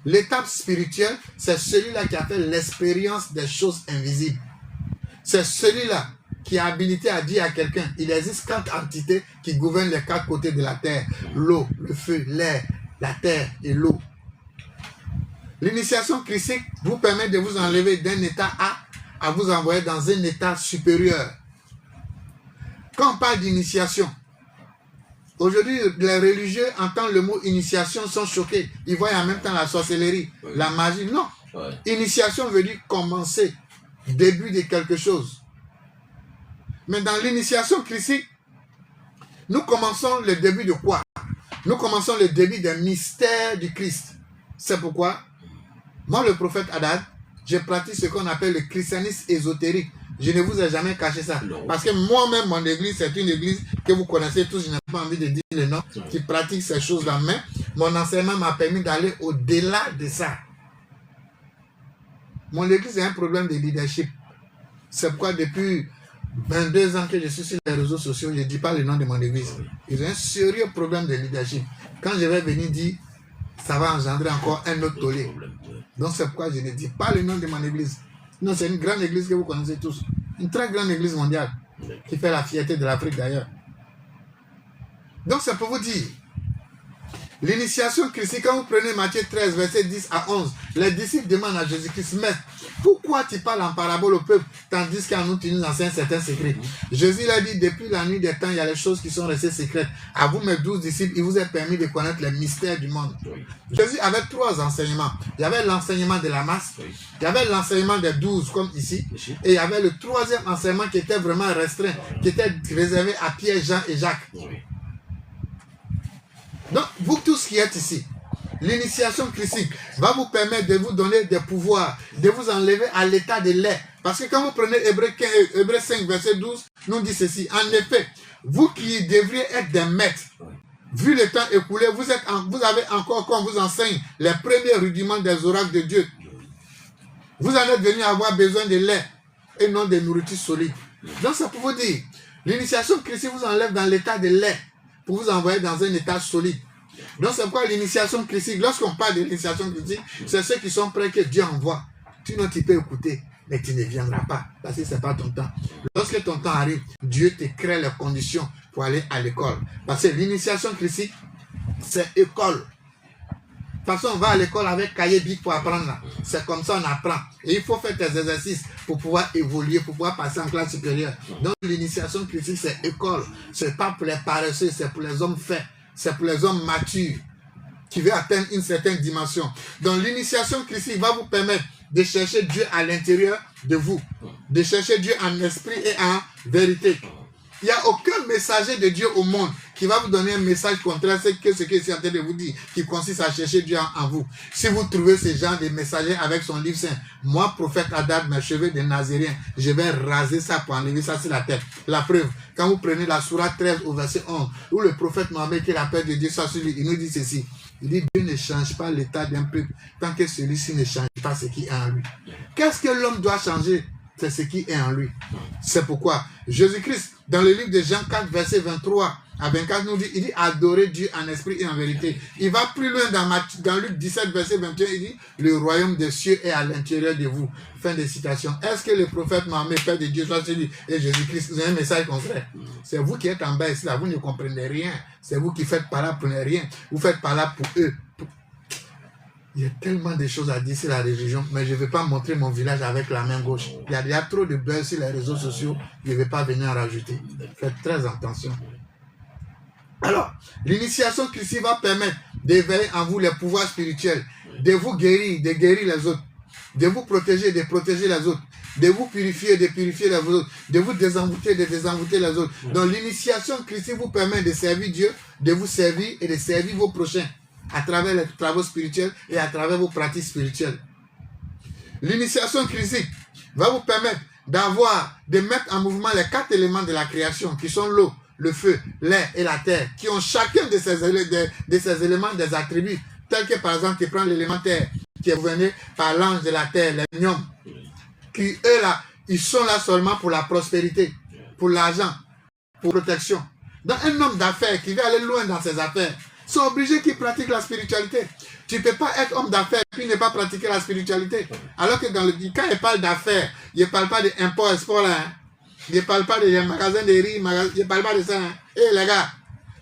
L'étape spirituelle, c'est celui-là qui a fait l'expérience des choses invisibles. C'est celui-là qui est habilité à dire à quelqu'un, il existe 4 entités qui gouvernent les 4 côtés de la terre. L'eau, le feu, l'air, la terre et l'eau. L'initiation christique vous permet de vous enlever d'un état A à vous envoyer dans un état supérieur. Quand on parle d'initiation, aujourd'hui, les religieux entendent le mot initiation, sont choqués. Ils voient en même temps la sorcellerie, la magie. Non. Initiation veut dire commencer, début de quelque chose. Mais dans l'initiation christique, nous commençons le début de quoi? Nous commençons le début des mystères du Christ. C'est pourquoi, moi, le prophète Hadad, je pratique ce qu'on appelle le christianisme ésotérique. Je ne vous ai jamais caché ça. Parce que moi-même, mon église, c'est une église que vous connaissez tous. Je n'ai pas envie de dire le nom, qui pratique ces choses-là. Mais mon enseignement m'a permis d'aller au-delà de ça. Mon église a un problème de leadership. C'est pourquoi depuis 22 ans que je suis sur les réseaux sociaux, je ne dis pas le nom de mon église. Ils ont un sérieux problème de leadership. Quand je vais venir dire ça va engendrer encore un autre tollé.
Problème, ouais.
Donc c'est pourquoi je ne dis pas le nom de mon église. Non, c'est une grande église que vous connaissez tous. Une très grande église mondiale qui fait la fierté de l'Afrique d'ailleurs. Donc c'est pour vous dire, l'initiation christique, quand vous prenez Matthieu 13, verset 10 à 11, les disciples demandent à Jésus-Christ, mais pourquoi tu parles en parabole au peuple, tandis qu'en nous tu nous enseignes certains secrets? Jésus l'a dit, depuis la nuit des temps, il y a les choses qui sont restées secrètes. À vous, mes 12 disciples, il vous est permis de connaître les mystères du monde. Jésus avait 3 enseignements. Il y avait l'enseignement de la masse, il y avait l'enseignement des 12, comme ici, et il y avait le 3e enseignement qui était vraiment restreint, qui était réservé à Pierre, Jean et Jacques. Donc, vous tous qui êtes ici, l'initiation christique va vous permettre de vous donner des pouvoirs, de vous enlever à l'état de lait. Parce que quand vous prenez Hébreux 5, verset 12, nous dit ceci. En effet, vous qui devriez être des maîtres, vu le temps écoulé, vous avez encore, qu'on vous enseigne, les premiers rudiments des oracles de Dieu. Vous en êtes venus avoir besoin de lait et non de nourriture solide. Donc, c'est pour vous dire, l'initiation christique vous enlève dans l'état de lait, pour vous envoyer dans un état solide. Donc c'est pourquoi l'initiation christique, lorsqu'on parle de l'initiation christique, c'est ceux qui sont prêts que Dieu envoie. Tu peux écouter, mais tu ne viendras pas, parce que ce n'est pas ton temps. Lorsque ton temps arrive, Dieu te crée les conditions pour aller à l'école. Parce que l'initiation christique, c'est école. De toute façon, on va à l'école avec cahier bic pour apprendre. C'est comme ça on apprend. Et il faut faire tes exercices pour pouvoir évoluer, pour pouvoir passer en classe supérieure. Donc l'initiation christique, c'est école. Ce n'est pas pour les paresseux, c'est pour les hommes faits. C'est pour les hommes matures qui veulent atteindre une certaine dimension. Donc l'initiation christique va vous permettre de chercher Dieu à l'intérieur de vous. De chercher Dieu en esprit et en vérité. Il n'y a aucun messager de Dieu au monde qui va vous donner un message contraire que ce que je suis en train de vous dire, qui consiste à chercher Dieu en vous. Si vous trouvez ce genre de messager avec son livre saint, moi, prophète Hadad, mes cheveux de Nazérien, je vais raser ça pour enlever ça sur la tête. La preuve, quand vous prenez la sourate 13 au verset 11, où le prophète Mohammed, qui est la paix de Dieu soit sur lui, il nous dit ceci. Il dit, Dieu ne change pas l'état d'un peuple tant que celui-ci ne change pas ce qui est en lui. Qu'est-ce que l'homme doit changer? C'est ce qui est en lui. C'est pourquoi Jésus-Christ, dans le livre de Jean 4, verset 23 à 24, nous dit, il dit, adorez Dieu en esprit et en vérité. Il va plus loin dans Luc 17, verset 21, il dit, le royaume des cieux est à l'intérieur de vous. Fin de citation. Est-ce que le prophète Mohammed, Père de Dieu, soit celui et Jésus-Christ, vous avez un message contraire? C'est vous qui êtes en bas ici, là, vous ne comprenez rien. C'est vous qui faites par là, prenez rien. Vous faites par là pour eux. Il y a tellement de choses à dire sur la religion, mais je ne vais pas montrer mon village avec la main gauche. Il y a trop de buzz sur les réseaux sociaux, je ne vais pas venir en rajouter. Faites très attention. Alors, l'initiation christique va permettre d'éveiller en vous les pouvoirs spirituels, de vous guérir, de guérir les autres, de vous protéger, de protéger les autres, de vous purifier, de purifier les autres, de vous désenvoûter, de désenvoûter les autres. Donc l'initiation christique vous permet de servir Dieu, de vous servir et de servir vos prochains, à travers les travaux spirituels et à travers vos pratiques spirituelles. L'initiation christique va vous permettre de mettre en mouvement les 4 éléments de la création, qui sont l'eau, le feu, l'air et la terre, qui ont chacun de ces éléments des attributs, tels que par exemple, tu prends l'élément terre, qui est gouverné par l'ange de la terre, les gnomes, qui eux là, ils sont là seulement pour la prospérité, pour l'argent, pour protection. Donc un homme d'affaires qui veut aller loin dans ses affaires, c'est obligé qu'il pratique la spiritualité. Tu ne peux pas être homme d'affaires puis ne pas pratiquer la spiritualité. Alors que quand il parle d'affaires, il ne parle pas d'import, export là. Hein. Il ne parle pas des magasins de riz, il ne parle pas de ça. Hein. Et les gars,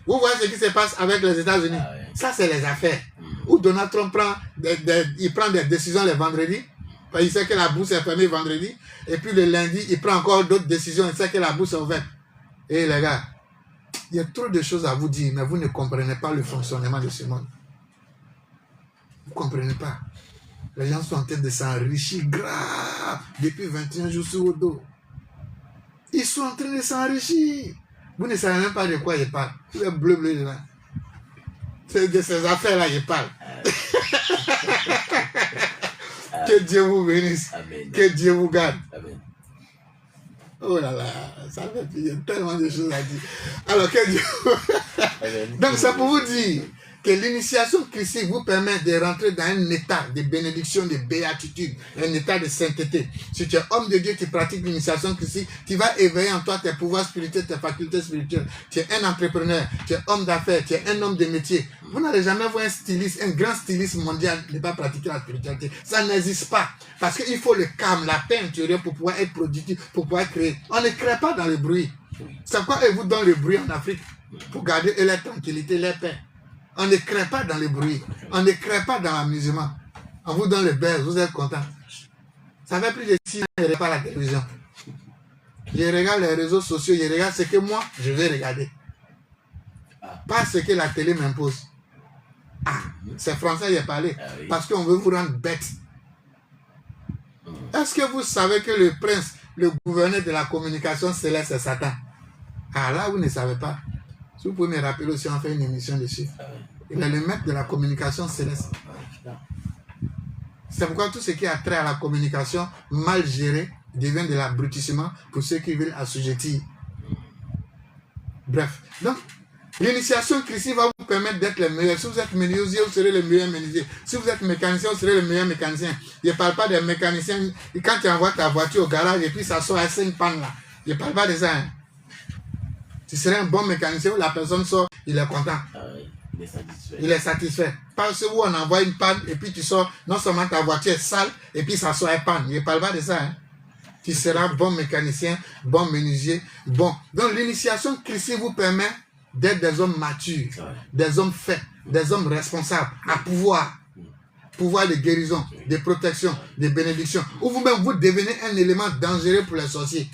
vous voyez ce qui se passe avec les États-Unis. Ça, c'est les affaires. Où Donald Trump prend des décisions les vendredis. Il sait que la bourse est fermée vendredi. Et puis le lundi, il prend encore d'autres décisions. Il sait que la bourse est ouverte. Et les gars, il y a trop de choses à vous dire, mais vous ne comprenez pas le fonctionnement de ce monde. Vous ne comprenez pas. Les gens sont en train de s'enrichir grave depuis 21 jours sur le dos. Ils sont en train de s'enrichir. Vous ne savez même pas de quoi ils parlent. Tous les bleu là. C'est de ces affaires-là qu'ils parlent. Que Dieu vous bénisse. Amen. Que Dieu vous garde. Amen. Oh là là, ça fait tellement de choses à dire. Alors, que Dieu... Donc, c'est pour vous dire que l'initiation christique vous permet de rentrer dans un état de bénédiction, de béatitude, un état de sainteté. Si tu es homme de Dieu, tu pratiques l'initiation christique, tu vas éveiller en toi tes pouvoirs spirituels, tes facultés spirituelles. Tu es un entrepreneur, tu es homme d'affaires, tu es un homme de métier. Vous n'allez jamais voir un styliste, un grand styliste mondial ne pas pratiquer la spiritualité. Ça n'existe pas. Parce qu'il faut le calme, la paix intérieure pour pouvoir être productif, pour pouvoir créer. On ne crée pas dans le bruit. C'est quoi ils vous donnent le bruit en Afrique? Pour garder leur tranquillité, leur paix. On ne crée pas dans le bruit. On ne crée pas dans l'amusement. On vous donne le buzz, vous êtes content. Ça fait plus de 6 ans que je ne regarde pas la télévision. Je regarde les réseaux sociaux, je regarde ce que moi, je vais regarder. Pas ce que la télé m'impose. Ah, c'est français, il a parlé. Parce qu'on veut vous rendre bête. Est-ce que vous savez que le prince, le gouverneur de la communication céleste, c'est Satan? Ah là, vous ne savez pas. Si vous pouvez me rappeler aussi, on fait une émission dessus. Il est le maître de la communication céleste. C'est pourquoi tout ce qui a trait à la communication mal gérée devient de l'abrutissement pour ceux qui veulent assujettir. Bref. Donc, l'initiation christique va vous permettre d'être le meilleur. Si vous êtes menuisier, vous serez le meilleur menuisier. Si vous êtes mécanicien, vous serez le meilleur mécanicien. Je ne parle pas des mécaniciens. Quand tu envoies ta voiture au garage et puis ça sort à 5 pannes là. Je ne parle pas de ça. Hein. Tu serais un bon mécanicien où la personne sort, il est content.
Il est satisfait.
Il est satisfait. Parce que où on envoie une panne et puis tu sors, non seulement ta voiture est sale et puis ça sort à panne. Je ne parle pas de ça. Hein. Tu seras bon mécanicien, bon menuisier, bon. Donc l'initiation christique vous permet d'être des hommes matures, des hommes faits, des hommes responsables, à pouvoir de guérison, de protection, de bénédiction. Ou vous-même, vous devenez un élément dangereux pour les sorciers.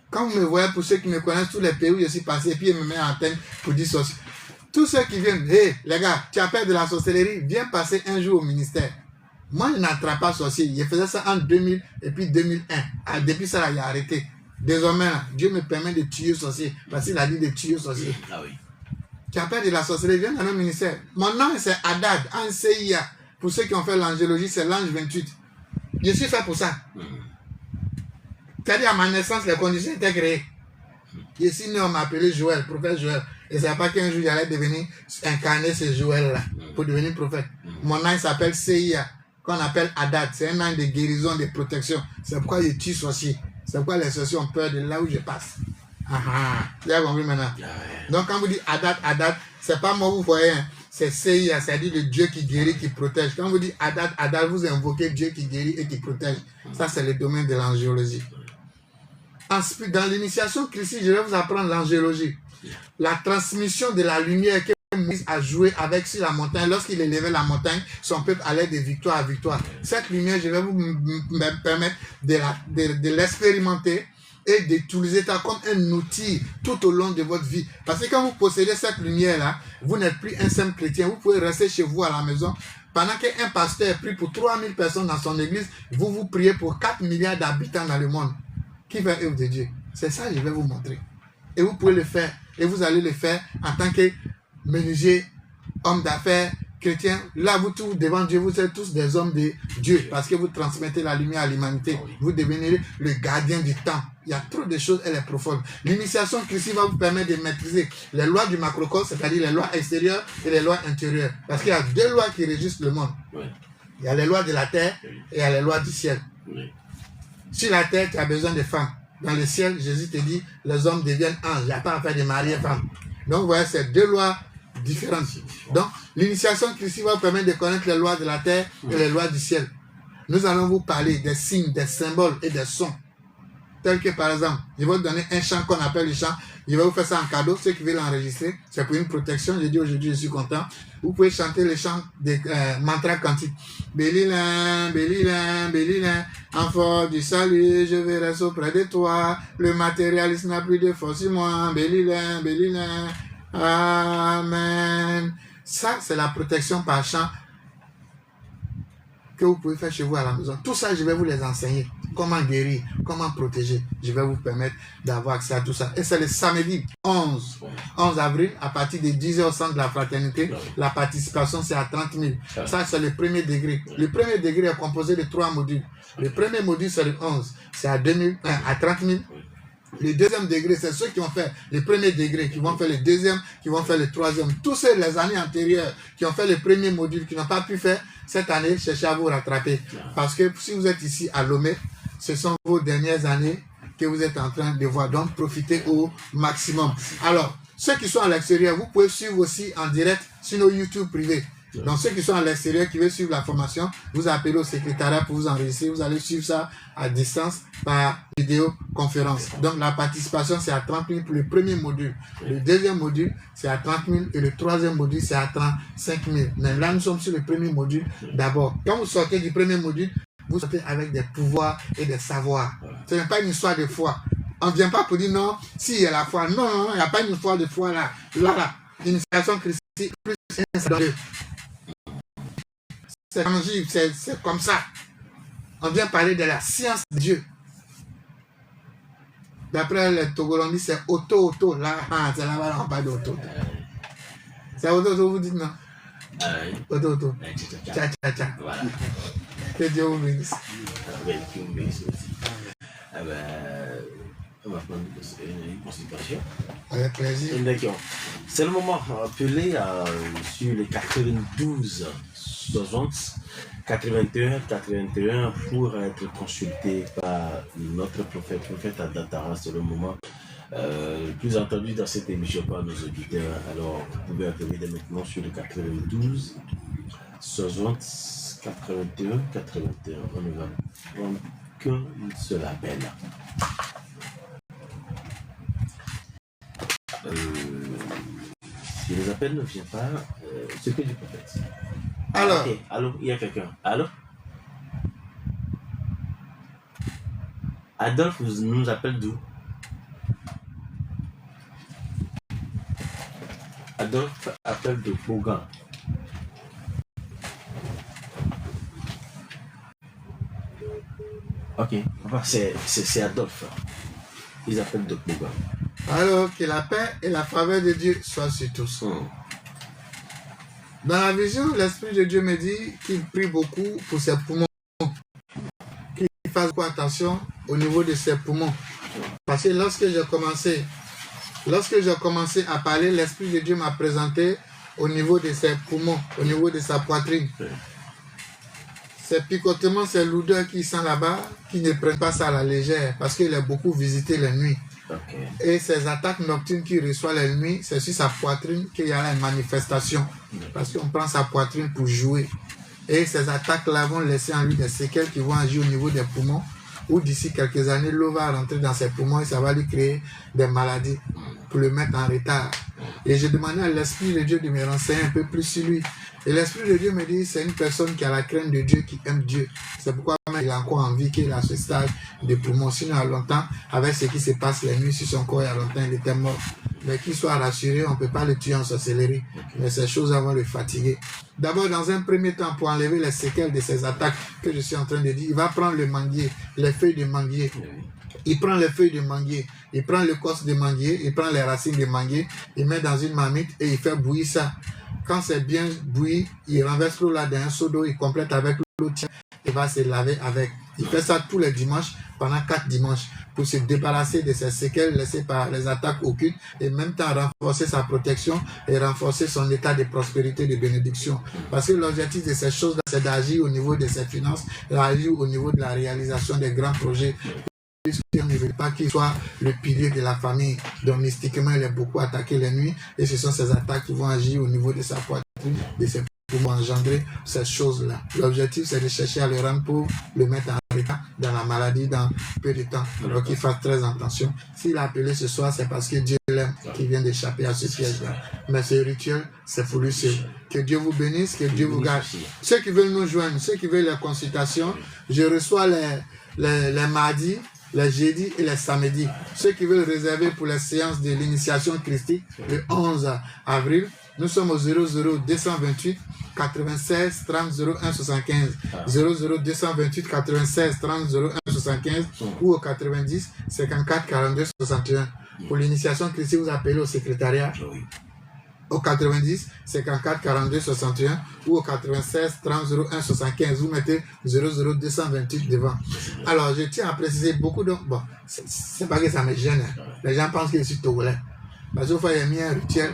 Quand vous me voyez, pour ceux qui me connaissent, tous les pays où je suis passé, et puis ils me mettent en antenne pour dire sorcier. Tous ceux qui viennent, hé, les gars, tu as peur de la sorcellerie, viens passer un jour au ministère. Moi, je n'attrape pas sorcier. Je faisais ça en 2000 et puis 2001. Depuis ça, là, il a arrêté. Désormais, Dieu me permet de tuer sorcier. Parce qu'il a dit de tuer sorcier.
Ah oui.
Tu as peur de la sorcellerie, viens dans le ministère. Mon nom, c'est Haddad, en CIA. Pour ceux qui ont fait l'angéologie, c'est l'ange 28. Je suis fait pour ça. C'est-à-dire, à ma naissance, les conditions étaient créées. Je suis né, on m'a appelé Joël, prophète Joël. Et c'est pas qu'un jour, j'allais devenir incarner ce Joël-là pour devenir prophète. Mon nom s'appelle CIA, qu'on appelle Haddad. C'est un nom de guérison, de protection. C'est pourquoi je tue sorcier. C'est pourquoi les sorciers ont peur de là où je passe. Tu as compris maintenant? Donc quand vous dites Haddad, Haddad, c'est pas moi vous voyez, hein. C'est CIA, c'est-à-dire le Dieu qui guérit, qui protège. Quand vous dites Haddad, Haddad, vous invoquez Dieu qui guérit et qui protège. Ça, c'est le domaine de l'angéologie. Ensuite, dans l'initiation christique, je vais vous apprendre l'angéologie. La transmission de la lumière que Moïse a joué avec sur la montagne. Lorsqu'il élevait la montagne, son peuple allait de victoire à victoire. Cette lumière, je vais vous me permettre de l'expérimenter et d'utiliser ça comme un outil tout au long de votre vie. Parce que quand vous possédez cette lumière-là, vous n'êtes plus un simple chrétien. Vous pouvez rester chez vous à la maison. Pendant qu'un pasteur prie pour 3000 personnes dans son église, vous priez pour 4 milliards d'habitants dans le monde. Qui fait œuvre de Dieu? C'est ça que je vais vous montrer. Et vous pouvez le faire. Et vous allez le faire en tant que menuisier, homme d'affaires, chrétien. Là, vous tous, devant Dieu, vous êtes tous des hommes de Dieu. Parce que vous transmettez la lumière à l'humanité. Vous devenez le gardien du temps. Il y a trop de choses, elle est profonde. L'initiation christique va vous permettre de maîtriser les lois du macrocosme, c'est-à-dire les lois extérieures et les lois intérieures. Parce qu'il y a deux lois qui régissent le monde. Il y a les lois de la terre et il y a les lois du ciel. Sur la terre, tu as besoin de femmes. Dans le ciel, Jésus te dit, les hommes deviennent anges. Il n'y a pas à faire de mari et femme. Donc, vous voyez, c'est deux lois différentes. Donc, l'initiation christique va vous permettre de connaître les lois de la terre et les lois du ciel. Nous allons vous parler des signes, des symboles et des sons. Tel que, par exemple, je vais vous donner un chant qu'on appelle le chant. Je vais vous faire ça en cadeau. Ceux qui veulent l'enregistrer, c'est pour une protection. Je dis aujourd'hui, je suis content. Vous pouvez chanter le chant des mantras quantiques. Bélilin, Bélilin, Bélilin, enfant du salut, je vais rester auprès de toi. Le matérialisme n'a plus de force sur moi. Bélilin, Bélilin, Amen. Ça, c'est la protection par chant que vous pouvez faire chez vous à la maison. Tout ça, je vais vous les enseigner. Comment guérir, comment protéger. Je vais vous permettre d'avoir accès à tout ça. Et c'est le samedi 11 avril, à partir de 10h au centre de la fraternité. La participation, c'est à 30 000. Ça, c'est le premier degré. Le premier degré est composé de 3 modules. Le premier module, c'est le 11. C'est à 30 000. Le deuxième degré, c'est ceux qui ont fait le premier degré, qui vont faire le deuxième, qui vont faire le troisième. Tous ceux, les années antérieures, qui ont fait le premier module, qui n'ont pas pu faire, cette année, cherchez à vous rattraper. Parce que si vous êtes ici à Lomé, ce sont vos dernières années que vous êtes en train de voir. Donc, profitez au maximum. Alors, ceux qui sont à l'extérieur, vous pouvez suivre aussi en direct sur nos YouTube privés. Donc, ceux qui sont à l'extérieur, qui veulent suivre la formation, vous appelez au secrétariat pour vous enregistrer. Vous allez suivre ça à distance par vidéoconférence. Donc, la participation, c'est à 30 000 pour le premier module. Le deuxième module, c'est à 30 000 et le troisième module, c'est à 35 000. Mais là, nous sommes sur le premier module d'abord. Quand vous sortez du premier module, vous sortez avec des pouvoirs et des savoirs. Ce n'est pas une histoire de foi. On ne vient pas pour dire non, s'il y a la foi. Non, non, il n'y a pas une histoire de foi là. Là. Initiation christique, plus c'est tangible, c'est comme ça. On vient parler de la science de Dieu. D'après les Togolandais, c'est auto. Là, c'est là-bas, on parle d'auto. C'est auto, vous dites non? Auto. Tcha.
Voilà.
Que Dieu vous bénisse.
Dieu vous bénisse aussi. On va prendre une consultation.
Avec plaisir.
D'accord. C'est le moment appelé sur les 92 60 81 pour être consulté par notre prophète Adatara. C'est le moment le plus entendu dans cette émission par nos auditeurs. Alors, vous pouvez appeler dès maintenant sur le 92 60 81. On ne va prendre qu'un seul appel. Si les appels ne viennent pas, c'est que du prophète.
Alors,
okay. Allô, il y a quelqu'un. Allô? Adolphe nous appelle d'où? Adolphe appelle de Bogan. Ok, c'est Adolphe. Ils appellent de Bogan.
Alors, que la paix et la faveur de Dieu soient sur tous. Dans la vision, l'Esprit de Dieu me dit qu'il prie beaucoup pour ses poumons. Qu'il fasse beaucoup attention au niveau de ses poumons. Parce que lorsque j'ai commencé à parler, l'Esprit de Dieu m'a présenté au niveau de ses poumons, au niveau de sa poitrine. Ces picotements, ces lourdeurs qui sont là-bas, qui ne prennent pas ça à la légère, parce qu'il est beaucoup visité les nuits. Okay. Et ces attaques nocturnes qu'il reçoit la nuit, c'est sur sa poitrine qu'il y a une manifestation. Parce qu'on prend sa poitrine pour jouer. Et ces attaques-là vont laisser en lui des séquelles qui vont agir au niveau des poumons. Ou d'ici quelques années, l'eau va rentrer dans ses poumons et ça va lui créer des maladies pour le mettre en retard. Et j'ai demandé à l'Esprit de Dieu de me renseigner un peu plus sur lui. Et l'Esprit de Dieu me dit c'est une personne qui a la crainte de Dieu, qui aime Dieu. C'est pourquoi il a encore envie qu'il a ce stade de poumon. Sinon, à longtemps, avec ce qui se passe les nuits sur son corps, il y a longtemps, il était mort. Mais qu'il soit rassuré, on ne peut pas le tuer en sorcellerie. Mais ces choses vont le fatiguer. D'abord, dans un premier temps, pour enlever les séquelles de ces attaques que je suis en train de dire, il va prendre le manguier, les feuilles de manguier. Il prend les feuilles de manguier, il prend l'écorce de manguier, il prend les racines de manguier, il met dans une marmite et il fait bouillir ça. Quand c'est bien bouilli, il renverse l'eau là dans un seau d'eau, il complète avec l'eau tiède et va se laver avec. Il fait ça tous les dimanches, pendant 4 dimanches, pour se débarrasser de ces séquelles laissées par les attaques occultes et en même temps renforcer sa protection et renforcer son état de prospérité, de bénédiction. Parce que l'objectif de ces choses-là, c'est d'agir au niveau de ses finances, d'agir au niveau de la réalisation des grands projets. On ne veut pas qu'il soit le pilier de la famille. Donc mystiquement, il est beaucoup attaqué les nuits et ce sont ces attaques qui vont agir au niveau de sa poitrine, de ses poumons, engendrer ces choses-là. L'objectif, c'est de chercher à le rendre pour le mettre en état dans la maladie dans peu de temps. Alors qu'il fasse très attention. S'il a appelé ce soir, c'est parce que Dieu l'aime, qu'il vient d'échapper à ce piège-là. Mais ce rituel, c'est pour lui seul. Que Dieu vous bénisse, que Dieu vous garde. Ceux qui veulent nous joindre, ceux qui veulent les consultations, je reçois les mardis, les jeudis et les samedis. Ceux qui veulent réserver pour les séances de l'initiation christique le 11 avril, nous sommes au 00 228 96 30 01 75 00 228 96 30 01 75 ou au 90 54 42 61. Pour l'initiation christique, vous appelez au secrétariat. au 90 54 42 61 ou au 96 30 01 75. Vous mettez 00228 devant. Alors, je tiens à préciser beaucoup de... Bon, c'est pas que ça me gêne. Les gens pensent que je suis togolais. Parce qu'une fois, il y a mis un rituel.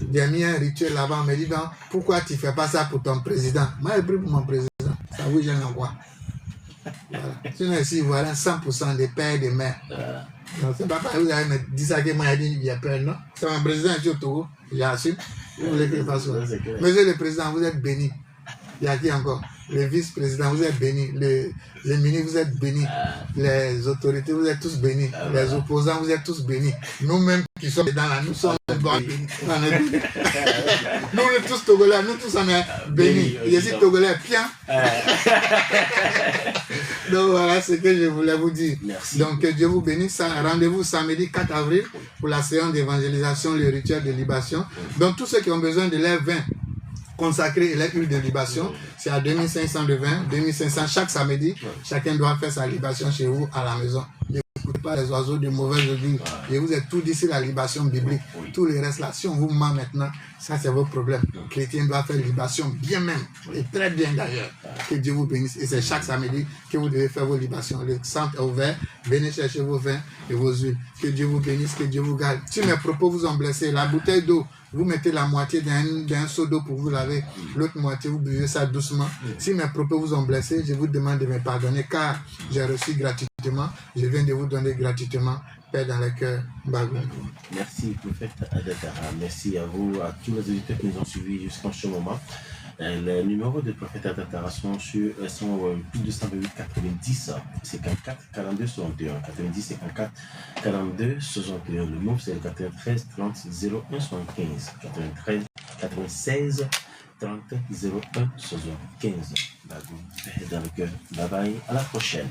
Il y a mis un rituel là-bas. On me dit, donc, pourquoi tu ne fais pas ça pour ton président? Moi, j'ai pris pour mon président. Ça vous gêne en quoi? Voilà. Sinon, ici, voilà 100% des pères et des mères. Non, c'est pas parce que vous avez me dit ça que moi, il y a peur, non? C'est mon président qui est au Togo. J'assume. Vous voulez qu'il fasse quoi? Monsieur le président, vous êtes béni. Il y a qui encore? Les vice-présidents, vous êtes bénis. Les ministres, vous êtes bénis. Les autorités, vous êtes tous bénis. Les opposants, vous êtes tous bénis. Nous-mêmes qui sommes dans là, nous sommes bénis. Nous, tous Togolais, nous tous on est bénis. Je suis Togolais, bien. Donc voilà ce que je voulais vous dire.
Merci.
Donc que Dieu vous bénisse. Rendez-vous samedi 4 avril pour la séance d'évangélisation, le rituel de libation. Donc tous ceux qui ont besoin de leur vin consacré et les huiles de libation, c'est à 2500 de vin, 2500 chaque samedi. Chacun doit faire sa libation chez vous à la maison. N'écoutez pas les oiseaux de mauvaise augure. Et vous êtes tout d'ici la libation biblique. Tout le reste là, si on vous ment maintenant, ça c'est vos problèmes. Le chrétien doit faire libation bien même, et très bien d'ailleurs. Que Dieu vous bénisse. Et c'est chaque samedi que vous devez faire vos libations. Le centre est ouvert, venez chercher vos vins et vos huiles. Que Dieu vous bénisse, que Dieu vous garde. Si mes propos vous ont blessé, la bouteille d'eau, vous mettez la moitié d'un seau d'eau pour vous laver, l'autre moitié vous buvez ça doucement. Si mes propos vous ont blessé, je vous demande de me pardonner car j'ai reçu gratuitement, je viens de vous donner gratuitement, Père dans le cœur, Bagou.
Merci, prophète Adatara. Merci à vous, à tous les auditeurs qui nous ont suivis jusqu'en ce moment. Les numéros de prophète Adatara sont plus 228 90 54 42 61. 90 54 42 61. Le mot c'est le 93 30 01 75. 93 96 30 01 75. Bagou, Père dans le cœur. Bye bye, à la prochaine.